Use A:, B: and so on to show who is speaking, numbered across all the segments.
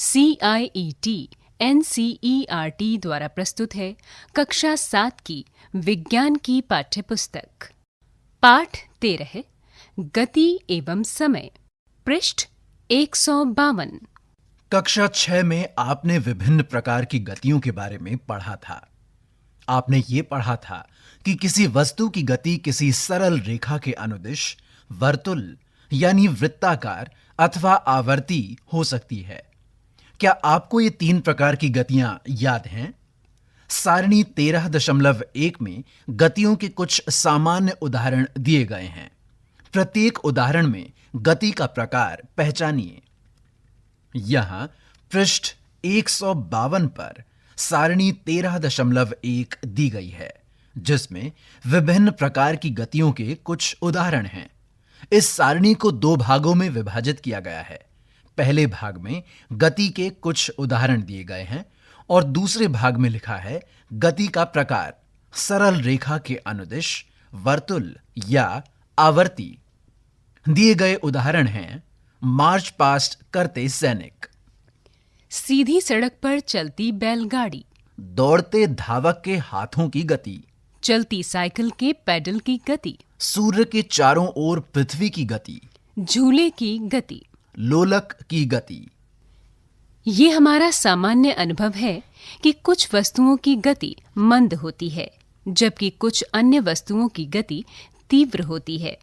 A: CIET NCERT द्वारा प्रस्तुत है कक्षा 7 की विज्ञान की पाठ्यपुस्तक। पाठ 13 गति एवं समय, पृष्ठ 152।
B: कक्षा 6 में आपने विभिन्न प्रकार की गतियों के बारे में पढ़ा था। आपने ये पढ़ा था कि किसी वस्तु की गति किसी सरल रेखा के अनुदिश, वर्तुल यानी वृत्ताकार अथवा आवर्ती हो सकती है। क्या आपको ये 3 प्रकार की गतियां याद हैं? सारणी 13.1 में गतियों के कुछ सामान्य उदाहरण दिए गए हैं। प्रत्येक उदाहरण में गति का प्रकार पहचानिए। यहां पृष्ठ 152 पर सारणी 13.1 दी गई है, जिसमें विभिन्न प्रकार की गतियों के कुछ उदाहरण हैं। इस सारणी को 2 भागों में विभाजित किया गया है। पहले भाग में गति के कुछ उदाहरण दिए गए हैं और दूसरे भाग में लिखा है गति का प्रकार, सरल रेखा के अनुदिश, वर्तुल या आवर्ती। दिए गए उदाहरण हैं मार्च पास्ट करते सैनिक,
A: सीधी सड़क पर चलती बैलगाड़ी,
B: दौड़ते धावक के हाथों की गति,
A: चलती साइकिल के पैडल की गति,
B: सूर्य के चारों ओर पृथ्वी की गति,
A: झूले की गति।
B: लोलक की गति।
A: ये हमारा सामान्य अनुभव है कि कुछ वस्तुओं की गति मंद होती है, जबकि कुछ अन्य वस्तुओं की गति तीव्र होती है।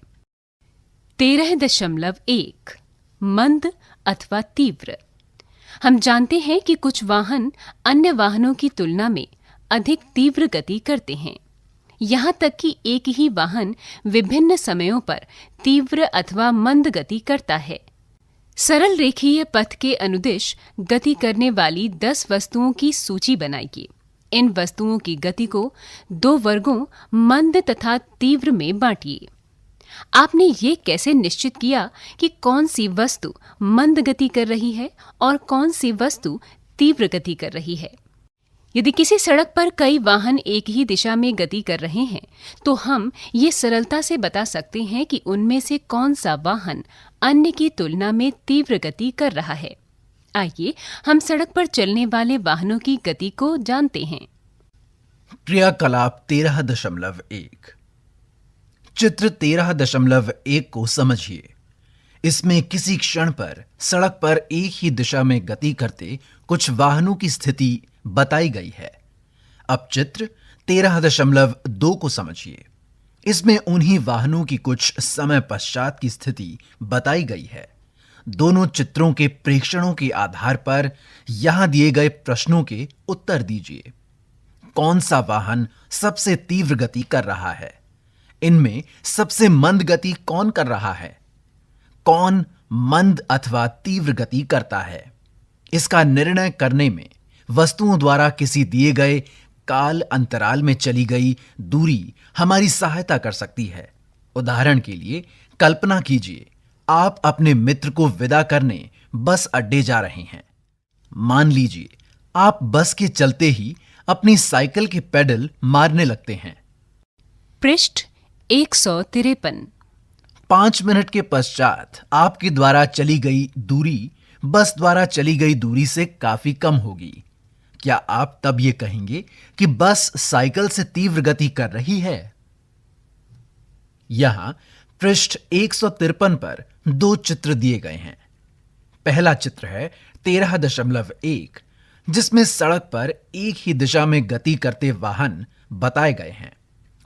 A: 13.1 मंद अथवा तीव्र। हम जानते हैं कि कुछ वाहन अन्य वाहनों की तुलना में अधिक तीव्र गति करते हैं। यहाँ तक कि एक ही वाहन विभिन्न समयों पर तीव्र अथवा मंद गति करता है। सरल रेखीय पथ के अनुदिश गति करने वाली 10 वस्तुओं की सूची बनाइए। इन वस्तुओं की गति को 2 वर्गों मंद तथा तीव्र में बांटिए। आपने ये कैसे निश्चित किया कि कौन सी वस्तु मंद गति कर रही है और कौन सी वस्तु तीव्र गति कर रही है? यदि किसी सड़क पर कई वाहन एक ही दिशा में गति कर रहे हैं, तो हम ये सरलता से बता सकते हैं कि उनमें से कौन सा वाहन अन्य की तुलना में तीव्र गति कर रहा है। आइए हम सड़क पर चलने वाले वाहनों की गति को जानते हैं।
B: क्रियाकलाप 13.1 चित्र 13.1 को समझिए। इसमें किसी क्षण पर सड़क पर एक ही दिशा में गति करते कुछ वाहनों की स्थिति बताई गई है। अब चित्र 13.2 को समझिए। इसमें उन्हीं वाहनों की कुछ समय पश्चात की स्थिति बताई गई है। दोनों चित्रों के प्रेक्षणों के आधार पर यहां दिए गए प्रश्नों के उत्तर दीजिए। कौन सा वाहन सबसे तीव्र गति कर रहा है? इनमें सबसे मंद गति कौन कर रहा है? कौन मंद अथवा तीव्र गति करता है? इसका निर्णय करने में वस्तुओं द्वारा किसी दिए गए काल अंतराल में चली गई दूरी हमारी सहायता कर सकती है। उदाहरण के लिए कल्पना कीजिए, आप अपने मित्र को विदा करने बस अड्डे जा रहे हैं। मान लीजिए आप बस के चलते ही अपनी साइकिल के पेडल मारने लगते हैं।
A: पृष्ठ 153।
B: 5 मिनट के पश्चात आपके द्वारा चली गई दूरी बस द्वारा चली गई दूरी से काफी कम होगी। क्या आप तब ये कहेंगे कि बस साइकिल से तीव्र गति कर रही है? यहां पृष्ठ 153 पर 2 चित्र दिए गए हैं। पहला चित्र है 13.1, जिसमें सड़क पर एक ही दिशा में गति करते वाहन बताए गए हैं,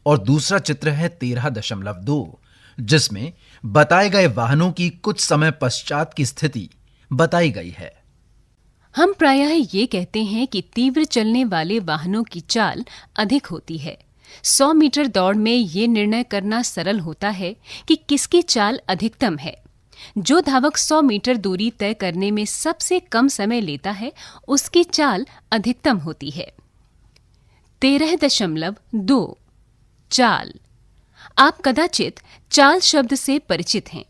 B: और दूसरा चित्र है 13.2, जिसमें बताए गए वाहनों की कुछ समय पश्चात की स्थिति बताई गई है।
A: हम प्रायः ये कहते हैं कि तीव्र चलने वाले वाहनों की चाल अधिक होती है। 100 मीटर दौड़ में ये निर्णय करना सरल होता है कि किसकी चाल अधिकतम है। जो धावक 100 मीटर दूरी तय करने में सबसे कम समय लेता है, उसकी चाल अधिकतम होती है। 13.2 चाल। आप कदाचित चाल शब्द से परिचित हैं।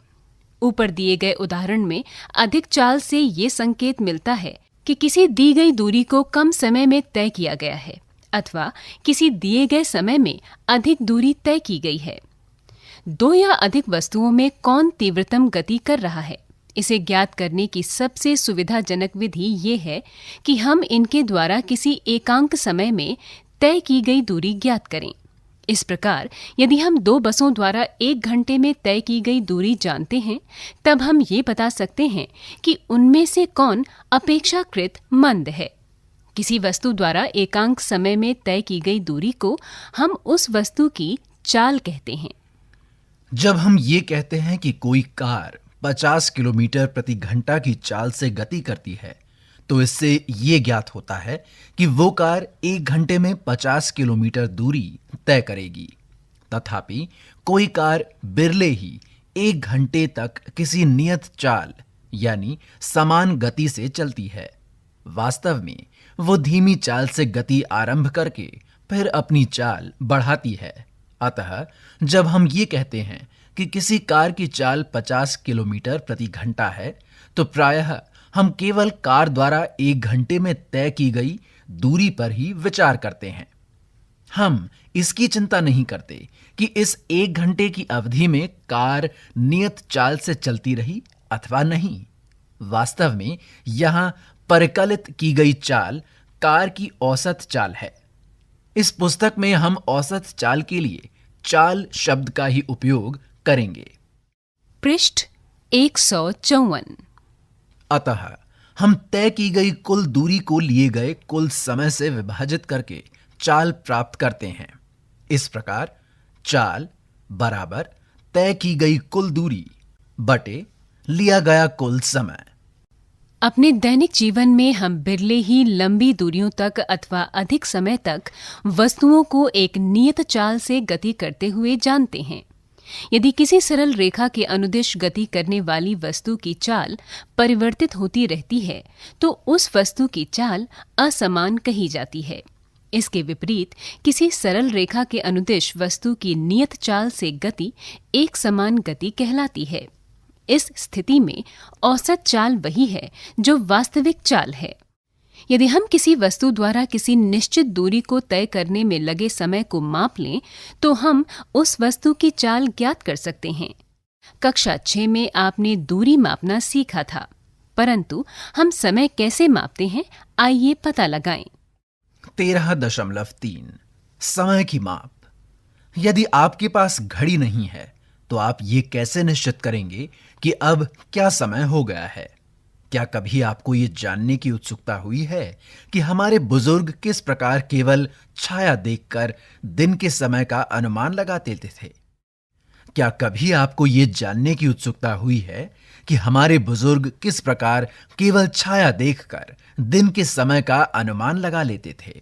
A: ऊपर दिए गए उदाहरण में अधिक चाल से ये संकेत मिलता है कि किसी दी गई दूरी को कम समय में तय किया गया है अथवा किसी दिए गए समय में अधिक दूरी तय की गई है। 2 या अधिक वस्तुओं में कौन तीव्रतम गति कर रहा है, इसे ज्ञात करने की सबसे सुविधाजनक विधि ये है कि हम इनके द्वारा किसी एकांक समय में तय की गई दूरी ज्ञात करें। इस प्रकार यदि हम दो बसों द्वारा 1 घंटे में तय की गई दूरी जानते हैं, तब हम ये बता सकते हैं कि उनमें से कौन अपेक्षाकृत मंद है। किसी वस्तु द्वारा एकांक समय में तय की गई दूरी को हम उस वस्तु की चाल कहते हैं।
B: जब हम ये कहते हैं कि कोई कार 50 किलोमीटर प्रति घंटा की चाल से गति करती है, तो इससे ये ज्ञात होता है कि वो कार 1 घंटे में 50 किलोमीटर दूरी तय करेगी। तथापि कोई कार बिरले ही 1 घंटे तक किसी नियत चाल यानी समान गति से चलती है। वास्तव में वो धीमी चाल से गति आरंभ करके फिर अपनी चाल बढ़ाती है। अतः जब हम ये कहते हैं कि किसी कार की चाल 50 किलोमीटर प्रति घंटा है, तो प्रायः हम केवल कार द्वारा 1 घंटे में तय की गई दूरी पर ही विचार करते हैं। हम इसकी चिंता नहीं करते कि इस 1 घंटे की अवधि में कार नियत चाल से चलती रही अथवा नहीं। वास्तव में यहां परिकलित की गई चाल कार की औसत चाल है। इस पुस्तक में हम औसत चाल के लिए चाल शब्द का ही उपयोग करेंगे।
A: पृष्ठ 154।
B: अतः हम तय की गई कुल दूरी को लिए गए कुल समय से विभाजित करके चाल प्राप्त करते हैं। इस प्रकार चाल बराबर तय की गई कुल दूरी बटे लिया गया कुल समय।
A: अपने दैनिक जीवन में हम बिरले ही लंबी दूरियों तक अथवा अधिक समय तक वस्तुओं को एक नियत चाल से गति करते हुए जानते हैं। यदि किसी सरल रेखा के अनुदिश गति करने वाली वस्तु की चाल परिवर्तित होती रहती है, तो उस वस्तु की चाल असमान कही जाती है। इसके विपरीत किसी सरल रेखा के अनुदिश वस्तु की नियत चाल से गति एक समान गति कहलाती है। इस स्थिति में औसत चाल वही है जो वास्तविक चाल है। यदि हम किसी वस्तु द्वारा किसी निश्चित दूरी को तय करने में लगे समय को माप लें, तो हम उस वस्तु की चाल ज्ञात कर सकते हैं। कक्षा 6 में आपने दूरी मापना सीखा था, परंतु हम समय कैसे मापते हैं, आइए पता लगाएं।
B: 13.3 समय की माप। यदि आपके पास घड़ी नहीं है, तो आप ये कैसे निश्चित करेंगे कि अब क्या समय हो गया है? क्या कभी आपको ये जानने की उत्सुकता हुई है कि हमारे बुजुर्ग किस प्रकार केवल छाया देखकर दिन के समय का अनुमान लगाते थे? क्या कभी आपको ये जानने की उत्सुकता हुई है कि हमारे बुजुर्ग किस प्रकार केवल छाया देखकर दिन के समय का अनुमान लगा लेते थे?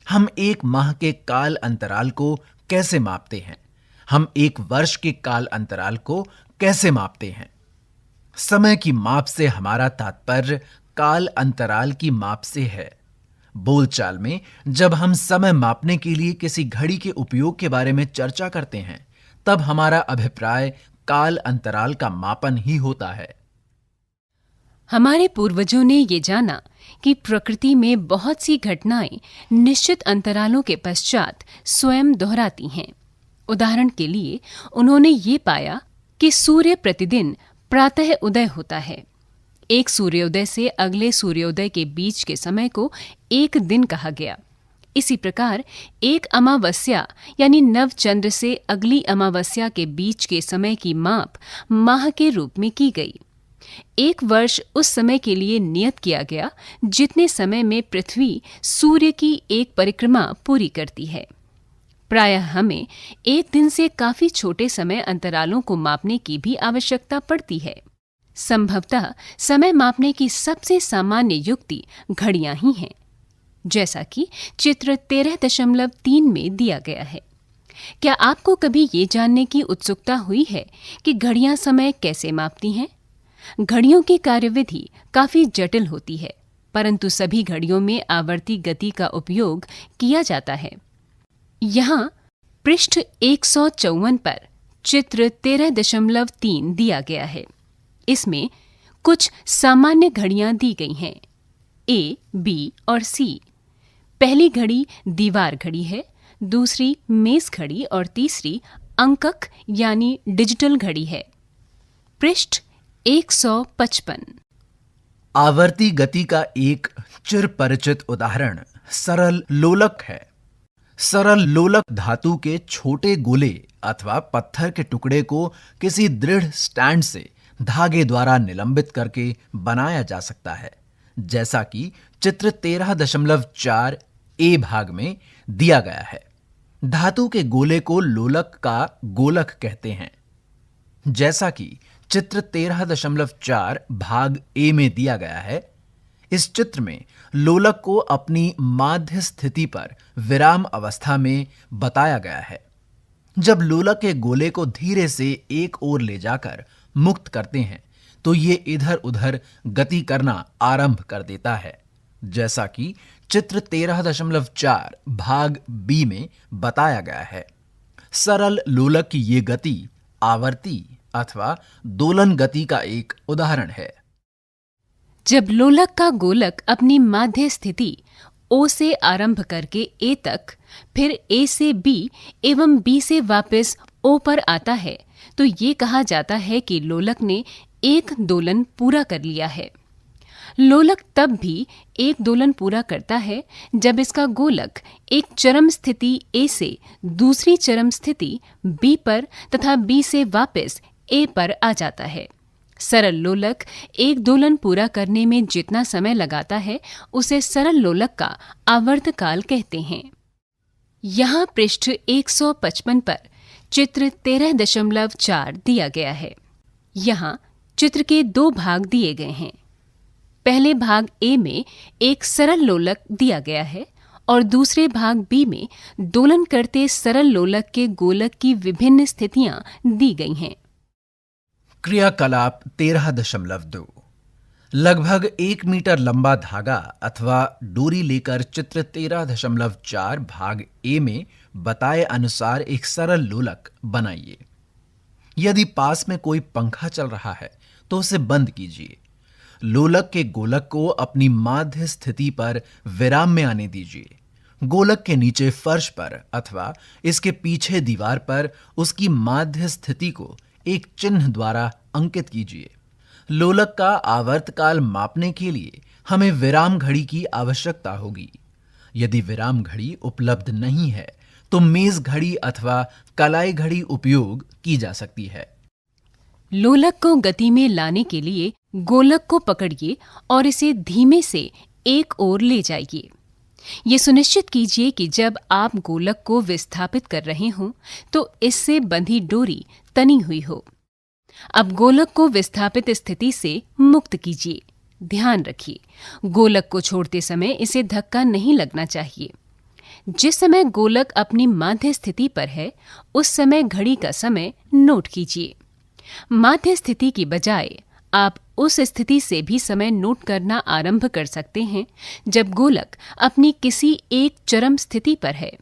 B: हम 1 माह के काल अंतराल को कैसे मापते हैं? हम 1 वर्ष के काल अंतराल को कैसे मापते हैं? समय की माप से हमारा तात्पर्य काल अंतराल की माप से है। बोलचाल में जब हम समय मापने के लिए किसी घड़ी के उपयोग के बारे में चर्चा करते हैं, तब हमारा अभिप्राय काल अंतराल का मापन ही होता है।
A: हमारे पूर्वजों ने ये जाना कि प्रकृति में बहुत सी घटनाएं निश्चित अंतरालों के पश्चात स्वयं दोहराती हैं। उदाहरण के लिए उन्होंने ये पाया कि सूर्य प्रतिदिन प्रातः उदय होता है। एक सूर्योदय से अगले सूर्योदय के बीच के समय को एक दिन कहा गया। इसी प्रकार एक अमावस्या यानी नवचंद्र से अगली अमावस्या के बीच के समय की माप माह के रूप में की गई। 1 वर्ष उस समय के लिए नियत किया गया जितने समय में पृथ्वी सूर्य की एक परिक्रमा पूरी करती है। प्रायः हमें एक दिन से काफी छोटे समय अंतरालों को मापने की भी आवश्यकता पड़ती है। संभवतः समय मापने की सबसे सामान्य युक्ति घड़ियां ही हैं, जैसा कि चित्र 13.3 में दिया गया है। क्या आपको कभी ये जानने की उत्सुकता हुई है कि घड़ियां समय कैसे मापती हैं? घड़ियों की कार्यविधि काफी जटिल होती है, परंतु सभी घड़ियों में आवर्ती गति का उपयोग किया जाता है। यहाँ पृष्ठ 154 पर चित्र 13.3 दिया गया है। इसमें कुछ सामान्य घड़ियां दी गई हैं, A, B और C। पहली घड़ी दीवार घड़ी है, दूसरी मेज घड़ी और तीसरी अंकक यानी डिजिटल घड़ी है। पृष्ठ 155।
B: आवर्ती गति का एक चिरपरिचित उदाहरण सरल लोलक है। सरल लोलक धातु के छोटे गोले अथवा पत्थर के टुकड़े को किसी दृढ़ स्टैंड से धागे द्वारा निलंबित करके बनाया जा सकता है, जैसा कि चित्र 13.4 ए भाग में दिया गया है। धातु के गोले को लोलक का गोलक कहते हैं। जैसा कि चित्र 13.4 भाग ए में दिया गया है, इस चित्र में लोलक को अपनी माध्य स्थिति पर विराम अवस्था में बताया गया है। जब लोलक के गोले को धीरे से एक ओर ले जाकर मुक्त करते हैं तो ये इधर उधर गति करना आरंभ कर देता है, जैसा कि चित्र 13.4 भाग बी में बताया गया है। सरल लोलक की ये गति आवर्ती अथवा दोलन गति का एक उदाहरण है।
A: जब लोलक का गोलक अपनी माध्य स्थिति O से आरंभ करके A तक, फिर A से B एवं B से वापस O पर आता है तो ये कहा जाता है कि लोलक ने एक दोलन पूरा कर लिया है। लोलक तब भी एक दोलन पूरा करता है जब इसका गोलक एक चरम स्थिति A से दूसरी चरम स्थिति B पर तथा B से वापस A पर आ जाता है। सरल लोलक एक दोलन पूरा करने में जितना समय लगाता है उसे सरल लोलक का आवर्तकाल कहते हैं। यहाँ पृष्ठ 155 पर चित्र 13.4 दिया गया है। यहाँ चित्र के दो भाग दिए गए हैं। पहले भाग ए में एक सरल लोलक दिया गया है और दूसरे भाग बी में दोलन करते सरल लोलक के गोलक की विभिन्न स्थितियां दी गई हैं।
B: क्रियाकलाप 13.2 लगभग 1 मीटर लंबा धागा अथवा डोरी लेकर चित्र 13.4 भाग ए में बताए अनुसार एक सरल लोलक बनाइए। यदि पास में कोई पंखा चल रहा है तो उसे बंद कीजिए। लोलक के गोलक को अपनी माध्य स्थिति पर विराम में आने दीजिए। गोलक के नीचे फर्श पर अथवा इसके पीछे दीवार पर उसकी माध्य स्थिति को एक चिन्ह द्वारा अंकित कीजिए। लोलक का आवर्तकाल मापने के लिए हमें विराम घड़ी की आवश्यकता होगी। यदि विराम घड़ी उपलब्ध नहीं है तो मेज घड़ी अथवा कलाई घड़ी उपयोग की जा सकती है।
A: लोलक को गति में लाने के लिए गोलक को पकड़िए और इसे धीमे से एक ओर ले जाइए। ये सुनिश्चित कीजिए कि जब आप गोलक को विस्थापित कर रहे हों तो इससे बंधी डोरी तनी हुई हो। अब गोलक को विस्थापित स्थिति से मुक्त कीजिए। ध्यान रखिए, गोलक को छोड़ते समय इसे धक्का नहीं लगना चाहिए। जिस समय गोलक अपनी माध्य स्थिति पर है उस समय घड़ी का समय नोट कीजिए। माध्य स्थिति की बजाय आप उस स्थिति से भी समय नोट करना आरंभ कर सकते हैं जब गोलक अपनी किसी एक चरम स्थिति पर है।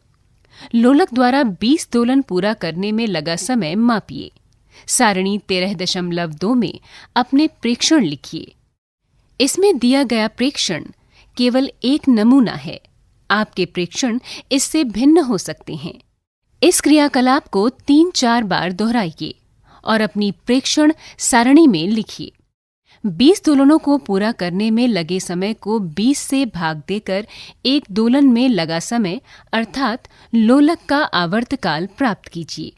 A: लोलक द्वारा 20 दोलन पूरा करने में लगा समय मापिए। सारणी 13.2 में अपने प्रेक्षण लिखिए। इसमें दिया गया प्रेक्षण केवल एक नमूना है। आपके प्रेक्षण इससे भिन्न हो सकते हैं। इस क्रियाकलाप को 3-4 बार दोहराइए और अपनी प्रेक्षण सारणी में लिखिए। 20 दोलनों को पूरा करने में लगे समय को 20 से भाग देकर एक दोलन में लगा समय अर्थात लोलक का आवर्तकाल प्राप्त कीजिए।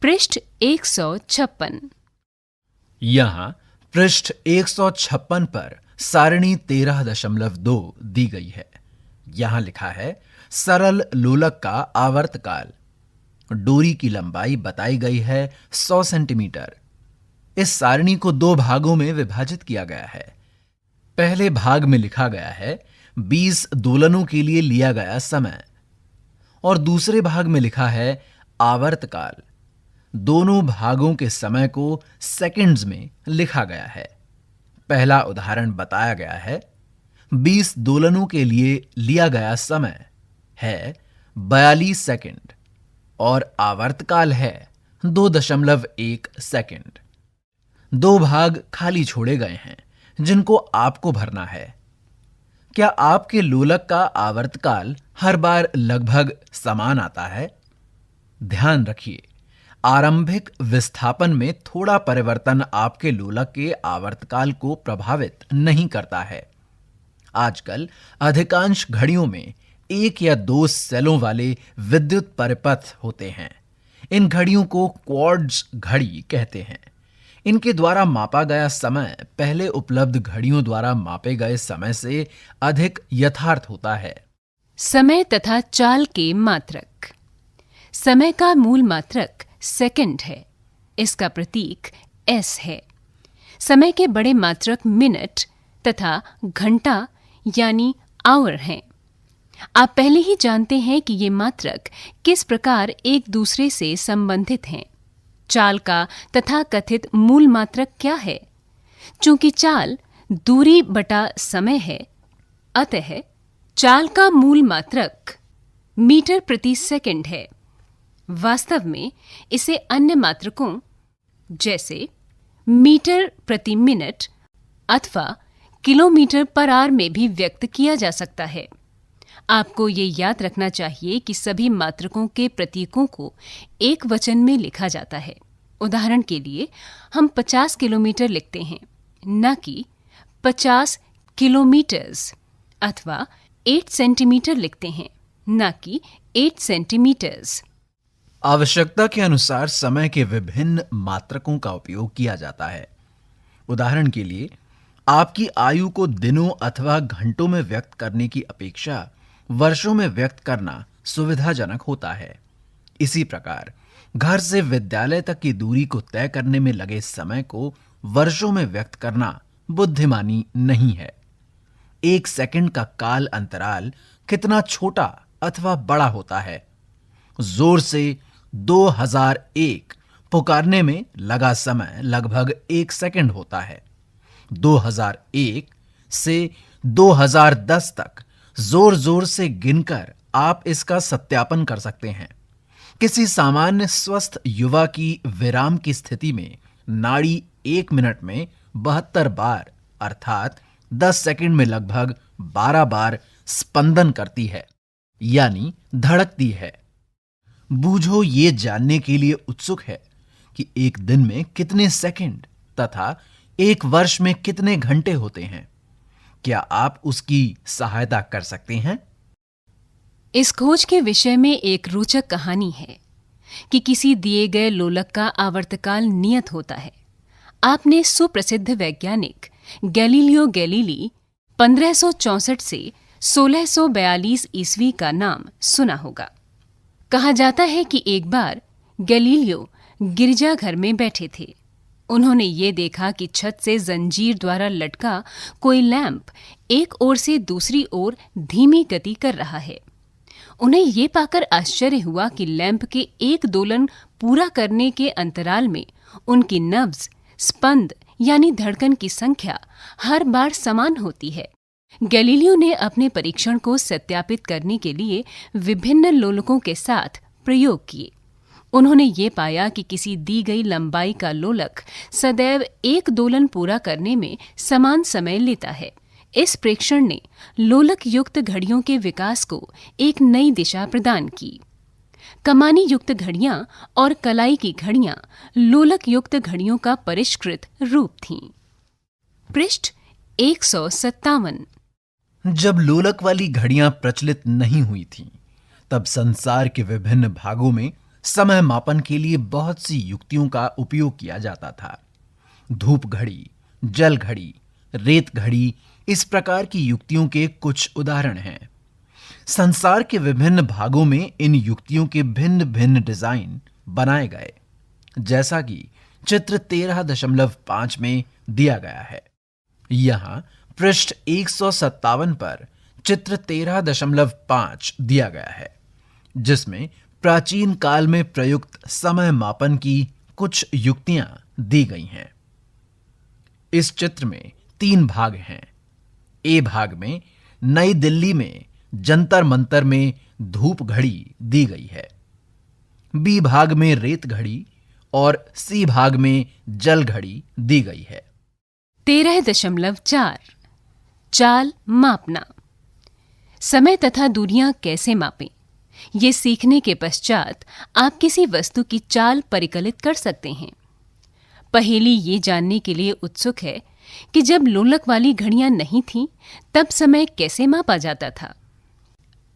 A: पृष्ठ 156।
B: यहाँ पृष्ठ 156 पर सारणी 13.2 दी गई है। यहाँ लिखा है सरल लोलक का आवर्तकाल। डोरी की लंबाई बताई गई है 100 सेंटीमीटर। इस सारणी को 2 भागों में विभाजित किया गया है। पहले भाग में लिखा गया है 20 दोलनों के लिए लिया गया समय और दूसरे भाग में लिखा है आवर्तकाल। दोनों भागों के समय को सेकंड्स में लिखा गया है। पहला उदाहरण बताया गया है 20 दोलनों के लिए लिया गया समय है 42 सेकंड और आवर्तकाल है 2.1 सेकंड। 2 भाग खाली छोड़े गए हैं जिनको आपको भरना है। क्या आपके लोलक का आवर्तकाल हर बार लगभग समान आता है? ध्यान रखिए, आरंभिक विस्थापन में थोड़ा परिवर्तन आपके लोलक के आवर्तकाल को प्रभावित नहीं करता है। आजकल अधिकांश घड़ियों में 1 या 2 सेलों वाले विद्युत परिपथ होते हैं। इन घड़ियों को क्वार्ट्ज घड़ी कहते हैं। इनके द्वारा मापा गया समय पहले उपलब्ध घड़ियों द्वारा मापे गए समय से अधिक यथार्थ होता है।
A: समय तथा चाल के मात्रक। समय का मूल मात्रक सेकंड है। इसका प्रतीक S है। समय के बड़े मात्रक मिनट तथा घंटा यानी आवर हैं। आप पहले ही जानते हैं कि ये मात्रक किस प्रकार एक दूसरे से संबंधित हैं। चाल का तथा कथित मूल मात्रक क्या है? चूंकि चाल दूरी बटा समय है, अतः चाल का मूल मात्रक मीटर प्रति सेकंड है। वास्तव में इसे अन्य मात्रकों जैसे मीटर प्रति मिनट अथवा किलोमीटर पर आवर में भी व्यक्त किया जा सकता है। आपको ये याद रखना चाहिए कि सभी मात्रकों के प्रतीकों को एक वचन में लिखा जाता है। उदाहरण के लिए हम 50 किलोमीटर लिखते हैं, न कि 50 किलोमीटर्स, अथवा 8 सेंटीमीटर लिखते हैं, न कि 8 सेंटीमीटर्स।
B: आवश्यकता के अनुसार समय के विभिन्न मात्रकों का उपयोग किया जाता है। उदाहरण के लिए आपकी आयु को दिनों अथवा घंटों में व्यक्त करने की अपेक्षा वर्षों में व्यक्त करना सुविधाजनक होता है। इसी प्रकार घर से विद्यालय तक की दूरी को तय करने में लगे समय को वर्षों में व्यक्त करना बुद्धिमानी नहीं है। 1 सेकंड का काल अंतराल कितना छोटा अथवा बड़ा होता है। जोर से 2001 पुकारने में लगा समय लगभग 1 सेकंड होता है। 2001 से 2010 तक जोर जोर से गिनकर आप इसका सत्यापन कर सकते हैं। किसी सामान्य स्वस्थ युवा की विराम की स्थिति में नाड़ी 1 मिनट में 72 बार अर्थात 10 सेकंड में लगभग 12 बार स्पंदन करती है, यानी धड़कती है। बूझो ये जानने के लिए उत्सुक है कि एक दिन में कितने सेकंड तथा एक वर्ष में कितने घंटे होते हैं। क्या आप उसकी सहायता कर सकते हैं?
A: इस खोज के विषय में एक रोचक कहानी है कि किसी दिए गए लोलक का आवर्तकाल नियत होता है। आपने सुप्रसिद्ध वैज्ञानिक गैलीलियो गैलीली 1564 से 1642 ईस्वी का नाम सुना होगा। कहा जाता है कि एक बार गैलीलियो गिरजाघर में बैठे थे। उन्होंने ये देखा कि छत से जंजीर द्वारा लटका कोई लैंप एक ओर से दूसरी ओर धीमी गति कर रहा है। उन्हें ये पाकर आश्चर्य हुआ कि लैंप के एक दोलन पूरा करने के अंतराल में उनकी नब्ज, स्पंद यानी धड़कन की संख्या हर बार समान होती है। गैलीलियो ने अपने परीक्षण को सत्यापित करने के लिए विभिन्न लोलकों के साथ प्रयोग किए। उन्होंने ये पाया कि किसी दी गई लंबाई का लोलक सदैव एक दोलन पूरा करने में समान समय लेता है। इस प्रेक्षण ने लोलक युक्त घड़ियों के विकास को एक नई दिशा प्रदान की। कमानी युक्त घड़ियां और कलाई की घड़ियां लोलक युक्त घड़ियों का परिष्कृत रूप थीं। पृष्ठ 157।
B: जब लोलक वाली घड़ियां प्रचलित नहीं हुई थीं, तब संसार के विभिन्न भागों में समय मापन के लिए बहुत सी युक्तियों का उपयोग किया जाता था। धूप घड़ी, जल घड़ी, रेत घड़ी इस प्रकार की युक्तियों के कुछ उदाहरण हैं। संसार के विभिन्न भागों में इन युक्तियों के भिन्न भिन्न डिजाइन बनाए गए, जैसा कि चित्र 13.5 में दिया गया है। यहां पृष्ठ 157 पर चित्र 13.5 दिया गया है, जिसमें प्राचीन काल में प्रयुक्त समय मापन की कुछ युक्तियां दी गई हैं। इस चित्र में 3 भाग हैं। ए भाग में नई दिल्ली में जंतर मंतर में धूप घड़ी दी गई है। बी भाग में रेत घड़ी और सी भाग में जल घड़ी दी गई है।
A: 13.4 चाल मापना। समय तथा दूरियां कैसे मापें? ये सीखने के पश्चात आप किसी वस्तु की चाल परिकलित कर सकते हैं। पहेली ये जानने के लिए उत्सुक है कि जब लोलक वाली घड़ियां नहीं थीं, तब समय कैसे मापा जाता था।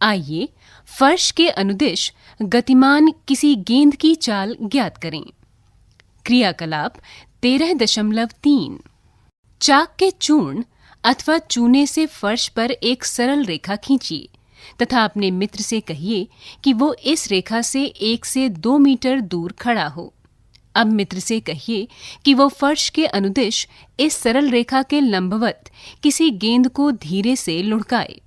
A: आइए फर्श के अनुदिश गतिमान किसी गेंद की चाल ज्ञात करें। क्रियाकलाप 13.3। चाक के चूर्ण अथवा चूने से फर्श पर एक सरल रेखा खींचिए तथा अपने मित्र से कहिए कि वो इस रेखा से 1 से 2 मीटर दूर खड़ा हो। अब मित्र से कहिए कि वो फर्श के अनुदिश इस सरल रेखा के लंबवत किसी गेंद को धीरे से लुढ़काए।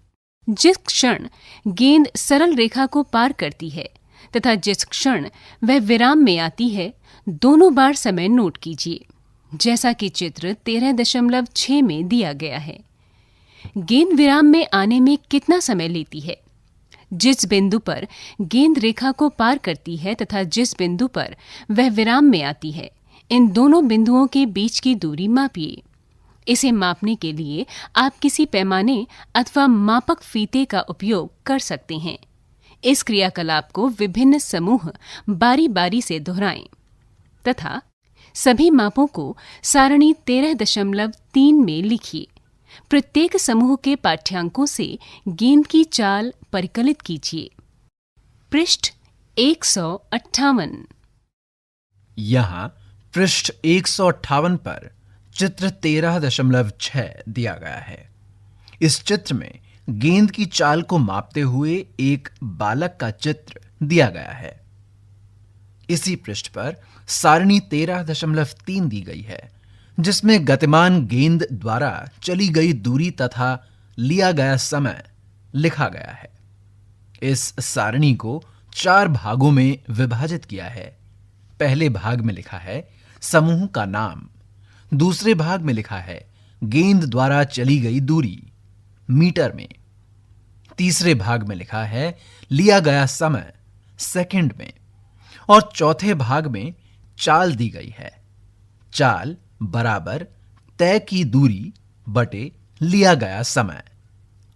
A: जिस क्षण गेंद सरल रेखा को पार करती है तथा जिस क्षण वह विराम में आती है, दोनों बार समय नोट कीजिए, जैसा कि चित्र 13.6 में दिया गया है। गेंद विराम में आने में कितना समय लेती है? जिस बिंदु पर गेंद रेखा को पार करती है तथा जिस बिंदु पर वह विराम में आती है, इन दोनों बिंदुओं के बीच की दूरी मापिए। इसे मापने के लिए आप किसी पैमाने अथवा मापक फीते का उपयोग कर सकते हैं। इस क्रियाकलाप को विभिन्न समूह बारी बारी से दोहराएं तथा सभी मापों को सारणी 13.3 में लिखिए। प्रत्येक समूह के पाठ्यांकों से गेंद की चाल परिकलित कीजिए। पृष्ठ 158।
B: यहाँ पृष्ठ 158 पर चित्र 13.6 दिया गया है। इस चित्र में गेंद की चाल को मापते हुए एक बालक का चित्र दिया गया है। इसी पृष्ठ पर सारणी 13.3 दी गई है, जिसमें गतिमान गेंद द्वारा चली गई दूरी तथा लिया गया समय लिखा गया है। इस सारणी को 4 भागों में विभाजित किया है। पहले भाग में लिखा है समूह का नाम, दूसरे भाग में लिखा है गेंद द्वारा चली गई दूरी मीटर में, तीसरे भाग में लिखा है लिया गया समय सेकंड में, और चौथे भाग में चाल दी गई है। चाल बराबर तय की दूरी बटे लिया गया समय।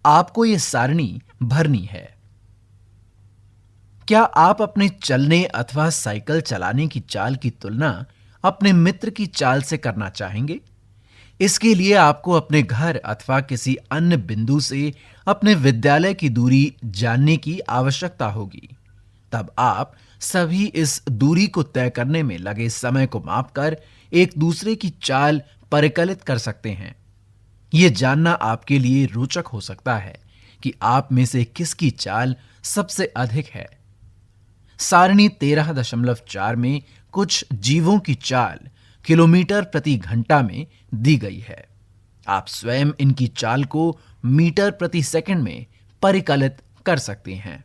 B: आपको यह सारणी भरनी है। क्या आप अपने चलने अथवा साइकिल चलाने की चाल की तुलना अपने मित्र की चाल से करना चाहेंगे? इसके लिए आपको अपने घर अथवा किसी अन्य बिंदु से अपने विद्यालय की दूरी जानने की आवश्यकता होगी। तब आप सभी इस दूरी को तय करने में लगे समय को मापकर एक दूसरे की चाल परिकलित कर सकते हैं। यह जानना आपके लिए रोचक हो सकता है कि आप में से किसकी चाल सबसे अधिक है। सारणी 13.4 में कुछ जीवों की चाल किलोमीटर प्रति घंटा में दी गई है। आप स्वयं इनकी चाल को मीटर प्रति सेकंड में परिकलित कर सकते हैं।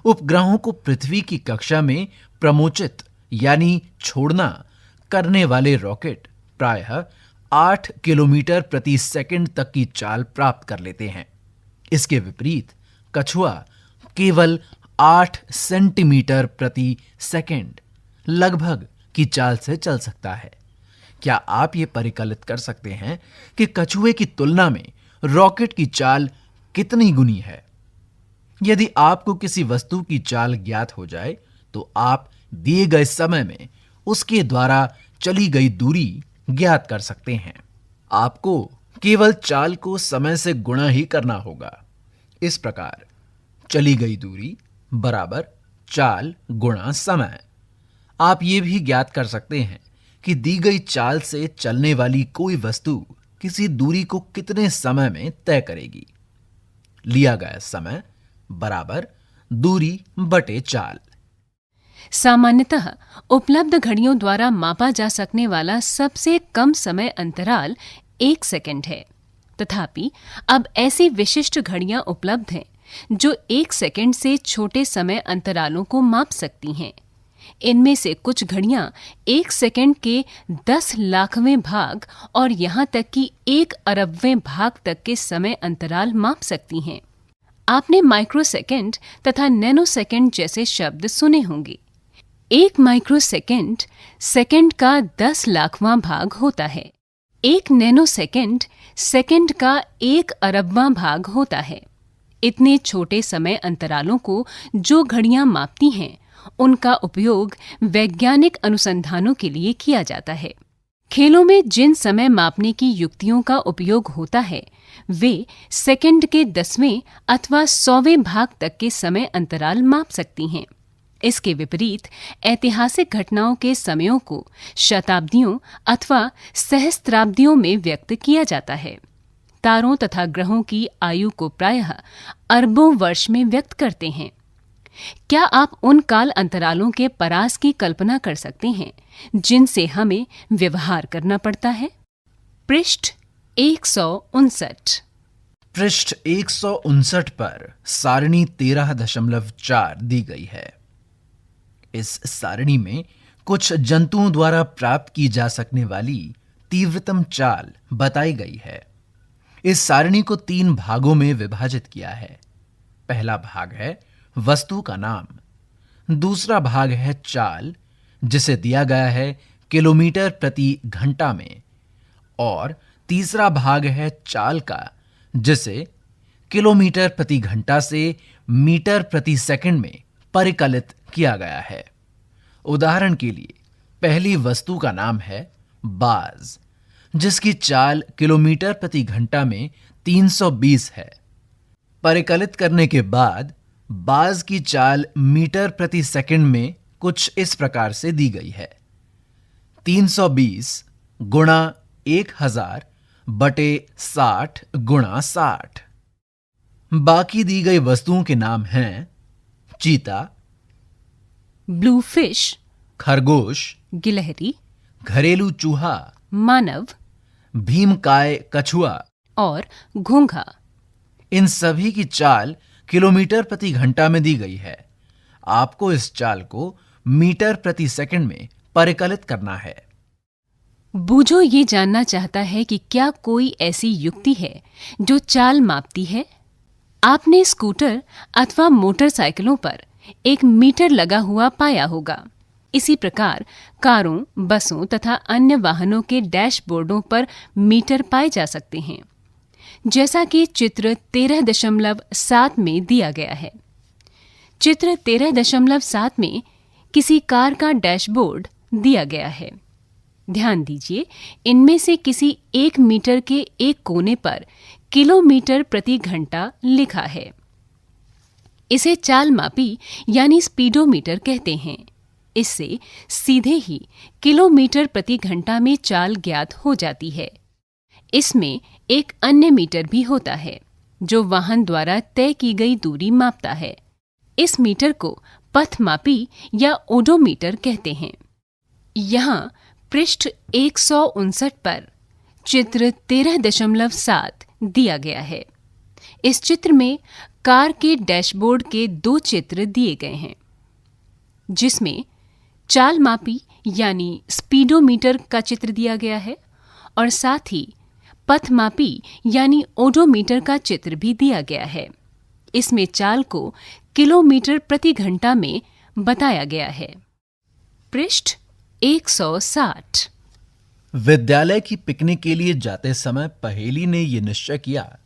B: उपग्रहों को पृथ्वी की कक्षा में प्रमोचित यानी छोड़ना करने वाले रॉकेट प्रायः 8 किलोमीटर प्रति सेकंड तक की चाल प्राप्त कर लेते हैं। इसके विपरीत कछुआ केवल 8 सेंटीमीटर प्रति सेकंड लगभग की चाल से चल सकता है। क्या आप ये परिकलित कर सकते हैं कि कछुए की तुलना में रॉकेट की चाल कितनी गुनी है? यदि आपको किसी वस्तु की चाल ज्ञात हो जाए तो आप दिए गए समय में उसके द्वारा चली गई दूरी ज्ञात कर सकते हैं। आपको केवल चाल को समय से गुणा ही करना होगा। इस प्रकार चली गई दूरी बराबर चाल गुणा समय। आप ये भी ज्ञात कर सकते हैं कि दी गई चाल से चलने वाली कोई वस्तु किसी दूरी को कितने समय में तय करेगी। लिया गया समय बराबर दूरी बटे चाल।
A: सामान्यतः उपलब्ध घड़ियों द्वारा मापा जा सकने वाला सबसे कम समय अंतराल 1 सेकंड है। तथापि अब ऐसी विशिष्ट घड़ियां उपलब्ध हैं जो 1 सेकंड से छोटे समय अंतरालों को माप सकती हैं। इनमें से कुछ घड़ियां 1 सेकंड के 10 लाखवें भाग और यहां तक कि 1 अरबवें भाग तक के समय अंतराल माप सकती हैं। आपने माइक्रोसेकंड तथा नैनोसेकंड जैसे शब्द सुने होंगे। 1 माइक्रोसेकंड सेकंड का 10 लाखवां भाग होता है। 1 नैनोसेकंड सेकंड का 1 अरबवां भाग होता है। इतने छोटे समय अंतरालों को जो घड़ियां मापती हैं, उनका उपयोग वैज्ञानिक अनुसंधानों के लिए किया जाता है। खेलों में जिन समय मापने की युक्तियों का उपयोग होता है, वे सेकंड के 10वें अथवा 100वें भाग तक के समय अंतराल माप सकती हैं। इसके विपरीत ऐतिहासिक घटनाओं के समयों को शताब्दियों अथवा सहस्त्राब्दियों में व्यक्त किया जाता है। तारों तथा ग्रहों की आयु को प्रायः अरबों वर्ष में व्यक्त करते हैं। क्या आप उन काल अंतरालों के परास की कल्पना कर सकते हैं जिनसे हमें व्यवहार करना पड़ता है? पृष्ठ 159।
B: पृष्ठ 159 पर सारणी 13.4 दी गई है। इस सारणी में कुछ जंतुओं द्वारा प्राप्त की जा सकने वाली तीव्रतम चाल बताई गई है। इस सारणी को 3 भागों में विभाजित किया है। पहला भाग है वस्तु का नाम, दूसरा भाग है चाल, जिसे दिया गया है किलोमीटर प्रति घंटा में, और तीसरा भाग है चाल का, जिसे किलोमीटर प्रति घंटा से मीटर प्रति सेकंड में परिकलित किया गया है। उदाहरण के लिए पहली वस्तु का नाम है बाज, जिसकी चाल किलोमीटर प्रति घंटा में 320 है। परिकलित करने के बाद बाज की चाल मीटर प्रति सेकंड में कुछ इस प्रकार से दी गई है: 320 गुणा 1000 बटे 60 गुणा 60। बाकी दी गई वस्तुओं के नाम हैं चीता,
A: ब्लू फिश,
B: खरगोश,
A: गिलहरी,
B: घरेलू चूहा,
A: मानव,
B: भीमकाय कछुआ
A: और घोंघा।
B: इन सभी की चाल किलोमीटर प्रति घंटा में दी गई है। आपको इस चाल को मीटर प्रति सेकंड में परिकलित करना है।
A: बूझो ये जानना चाहता है कि क्या कोई ऐसी युक्ति है जो चाल मापती है। आपने स्कूटर अथवा मोटरसाइकिलों पर एक मीटर लगा हुआ पाया होगा। इसी प्रकार कारों, बसों तथा अन्य वाहनों के डैशबोर्डों पर मीटर पाए जा सकते हैं, जैसा कि चित्र 13.7 में दिया गया है। चित्र 13.7 में किसी कार का डैशबोर्ड दिया गया है। ध्यान दीजिए, इनमें से किसी 1 मीटर के एक कोने पर किलोमीटर प्रति घंटा लिखा है। इसे चाल मापी यानी स्पीडोमीटर कहते हैं। इससे सीधे ही किलोमीटर प्रति घंटा में चाल ज्ञात हो जाती है। इसमें एक अन्य मीटर भी होता है जो वाहन द्वारा तय की गई दूरी मापता है। इस मीटर को पथमापी या ओडोमीटर कहते हैं। यहाँ पृष्ठ 159 पर चित्र 13.7 दिया गया है। इस चित्र में कार के डैशबोर्ड के 2 चित्र दिए गए हैं, जिसमें चाल मापी यानी स्पीडोमीटर का चित्र दिया गया है और साथ ही पथमापी यानी ओडोमीटर का चित्र भी दिया गया है। इसमें चाल को किलोमीटर प्रति घंटा में बताया गया है। पृष्ठ 160।
B: विद्यालय की पिकनिक के लिए जाते समय पहेली ने यह निश्चय किया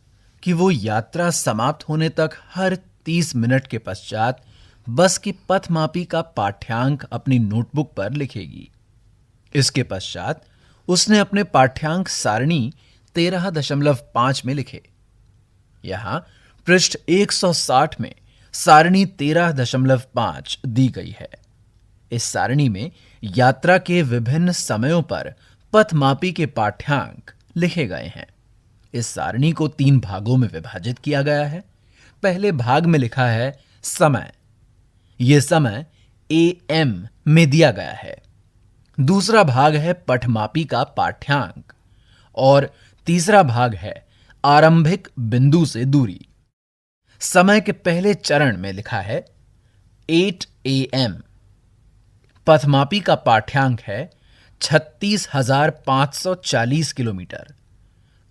B: कि वो यात्रा समाप्त होने तक हर 30 मिनट के पश्चात बस की पथमापी का पाठ्यांक अपनी नोटबुक पर लिखेगी। इसके पश्चात उसने अपने पाठ्यांक सारणी 13.5 में लिखे। यहां पृष्ठ 160 में सारणी 13.5 दी गई है। इस सारणी में यात्रा के विभिन्न समयों पर पथमापी के पाठ्यांक लिखे गए हैं। इस सारणी को 3 भागों में विभाजित किया गया है। पहले भाग में लिखा है समय। यह समय AM में दिया गया है। दूसरा भाग है पठमापी का पाठ्यांक और तीसरा भाग है आरंभिक बिंदु से दूरी। समय के पहले चरण में लिखा है 8 AM। पथमापी का पाठ्यांक है 36,540 किलोमीटर।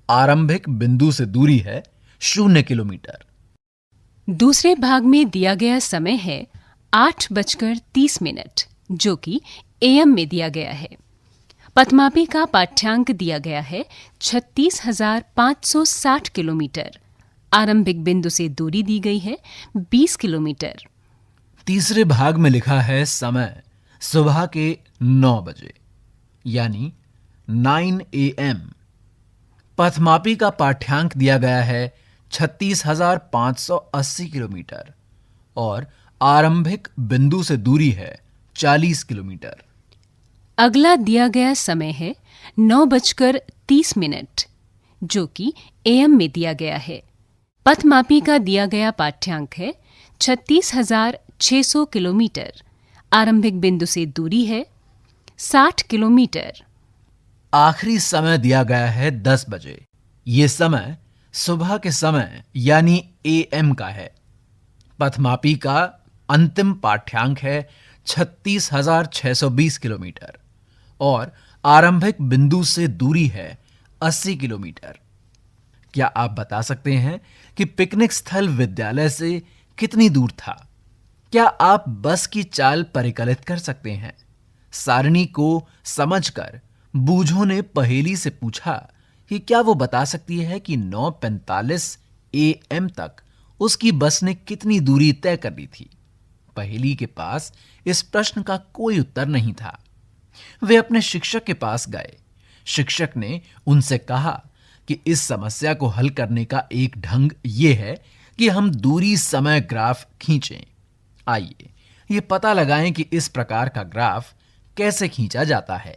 B: आरंभिक बिंदु से दूरी है 0 किलोमीटर।
A: दूसरे भाग में दिया गया समय है 8:30, जो कि AM में दिया गया है। पथमापी का पाठ्यांक दिया गया है 36,560 किलोमीटर। आरंभिक बिंदु से दूरी दी गई है 20 किलोमीटर।
B: तीसरे भाग में लिखा है समय सुबह के 9 बजे यानी 9 AM। पथमापी का पाठ्यांक दिया गया है 36,580 किलोमीटर और आरंभिक बिंदु से दूरी है 40 किलोमीटर।
A: अगला दिया गया समय है 9:30 जो कि AM में दिया गया है। पथमापी का दिया गया पाठ्यांक है 36,600 किलोमीटर। आरंभिक बिंदु से दूरी है 60 किलोमीटर।
B: आखिरी समय दिया गया है 10 बजे। ये समय सुबह के समय यानी AM का है। पथमापी का अंतिम पाठ्यांक है 36,620 किलोमीटर और आरंभिक बिंदु से दूरी है 80 किलोमीटर। क्या आप बता सकते हैं कि पिकनिक स्थल विद्यालय से कितनी दूर था? क्या आप बस की चाल परिकलित कर सकते हैं? सारणी को समझकर बूझों ने पहेली से पूछा कि क्या वो बता सकती है कि 9:45 AM तक उसकी बस ने कितनी दूरी तय कर ली थी। पहेली के पास इस प्रश्न का कोई उत्तर नहीं था। वे अपने शिक्षक के पास गए। शिक्षक ने उनसे कहा कि इस समस्या को हल करने का एक ढंग ये है कि हम दूरी समय ग्राफ खींचें। आइए ये पता लगाएं कि इस प्रकार का ग्राफ कैसे खींचा जाता है।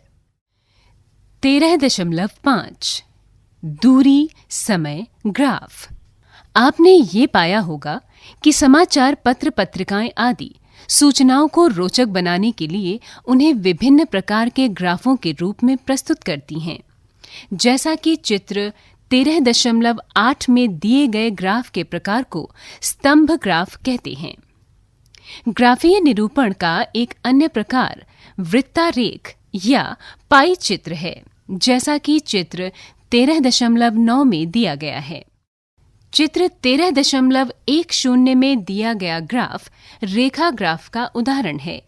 A: 13.5 दूरी समय ग्राफ। आपने ये पाया होगा कि समाचार पत्र पत्रिकाएं आदि सूचनाओं को रोचक बनाने के लिए उन्हें विभिन्न प्रकार के ग्राफों के रूप में प्रस्तुत करती हैं। जैसा कि चित्र 13.8 में दिए गए ग्राफ के प्रकार को स्तंभ ग्राफ कहते हैं। ग्राफीय निरूपण का एक अन्य प्रकार वृत्तारेख या पाई चित्र है, जैसा कि चित्र 13.9 में दिया गया है। चित्र 13.10 में दिया गया ग्राफ रेखा ग्राफ का उदाहरण है।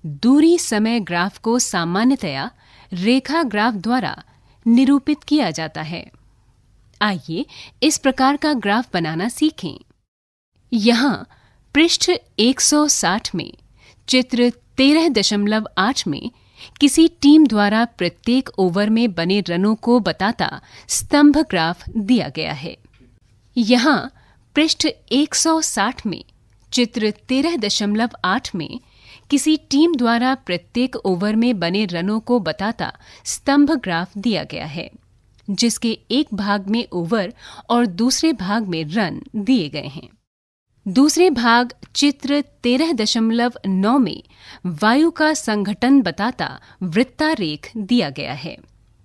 A: दूरी समय ग्राफ को सामान्यतया रेखा ग्राफ द्वारा निरूपित किया जाता है। आइए इस प्रकार का ग्राफ बनाना सीखें। यहाँ पृष्ठ 160 में चित्र 13.8 में किसी टीम द्वारा प्रत्येक ओवर में बने रनों को बताता स्तंभ ग्राफ दिया गया है। यहाँ पृष्ठ 160 में चित्र 13.8 में किसी टीम द्वारा प्रत्येक ओवर में बने रनों को बताता स्तंभ ग्राफ दिया गया है, जिसके एक भाग में ओवर और दूसरे भाग में रन दिए गए हैं। दूसरे भाग चित्र 13.9 में वायु का संघटन बताता वृत्तारेख दिया गया है,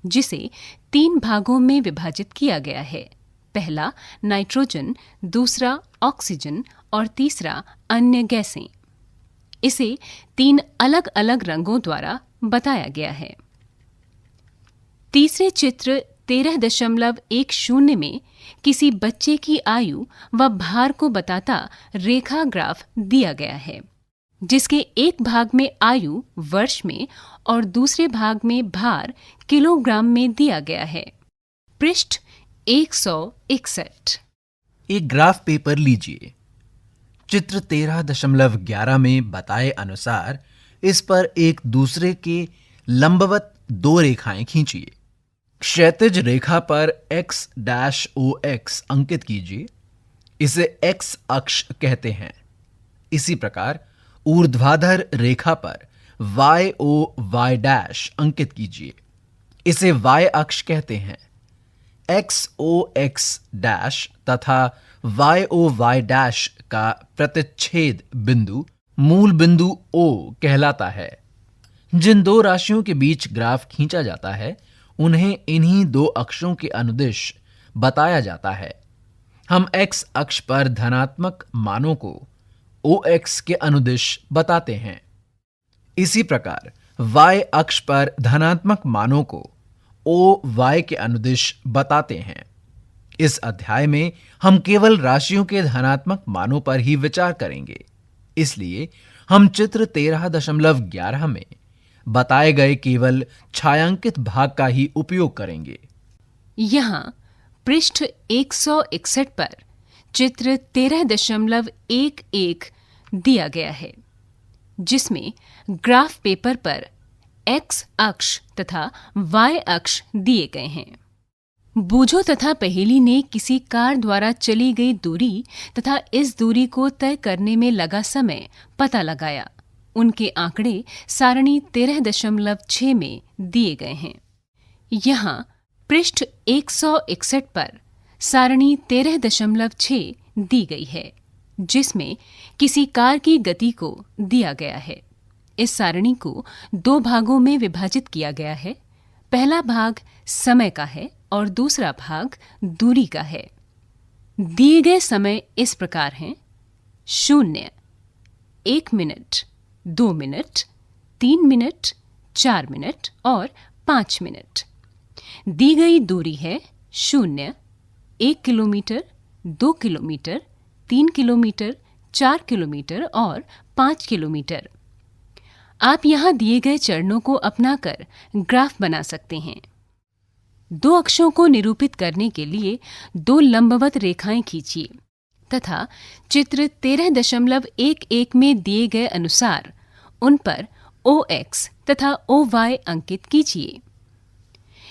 A: जिसे 3 भागों में विभाजित किया गया है। पहला नाइट्रोजन, दूसरा ऑक्सीजन और तीसरा अन्य गैसें। इसे 3 अलग अलग रंगों द्वारा बताया गया है। तीसरे चित्र 13.10 में किसी बच्चे की आयु व भार को बताता रेखा ग्राफ दिया गया है, जिसके एक भाग में आयु वर्ष में और दूसरे भाग में भार किलोग्राम में दिया गया है। पृष्ठ 161।
B: एक ग्राफ पेपर लीजिए। चित्र 13.11 में बताए अनुसार इस पर एक दूसरे के लंबवत 2 रेखाएं खींचिए। क्षैतिज रेखा पर x-OX अंकित कीजिए। इसे x अक्ष कहते हैं। इसी प्रकार ऊर्ध्वाधर रेखा पर y-O-Y' अंकित कीजिए। इसे y अक्ष कहते हैं। x-O-X' तथा y-O-Y' का प्रतिच्छेद बिंदु मूल बिंदु O कहलाता है। जिन 2 राशियों के बीच ग्राफ खींचा जाता है उन्हें इन्हीं 2 अक्षों के अनुदिश बताया जाता है। हम x अक्ष पर धनात्मक मानों को OX के अनुदिश बताते हैं। इसी प्रकार y अक्ष पर धनात्मक मानों को OY के अनुदिश बताते हैं। इस अध्याय में हम केवल राशियों के धनात्मक मानों पर ही विचार करेंगे। इसलिए हम चित्र 13.11 में बताए गए केवल छायांकित भाग का ही उपयोग करेंगे।
A: यहाँ पृष्ठ 161 पर चित्र 13.11 दिया गया है, जिसमें ग्राफ पेपर पर x अक्ष तथा y अक्ष दिए गए हैं। बूझो तथा पहेली ने किसी कार द्वारा चली गई दूरी तथा इस दूरी को तय करने में लगा समय पता लगाया। उनके आंकड़े सारणी 13.6 में दिए गए हैं। यहाँ पृष्ठ 161 पर सारणी 13.6 दी गई है, जिसमें किसी कार की गति को दिया गया है। इस सारणी को 2 भागों में विभाजित किया गया है। पहला भाग समय का है और दूसरा भाग दूरी का है। दिए गए समय इस प्रकार हैं: 0, 1 मिनट, 2 मिनट, 3 मिनट, 4 मिनट और 5 मिनट। दी गई दूरी है 0, 1 किलोमीटर, 2 किलोमीटर, 3 किलोमीटर, 4 किलोमीटर और 5 किलोमीटर। आप यहाँ दिए गए चरणों को अपनाकर ग्राफ बना सकते हैं। 2 अक्षों को निरूपित करने के लिए 2 लंबवत रेखाएं खींचिए तथा चित्र 13.11 में दिए गए अनुसार उन पर OX तथा OY अंकित कीजिए।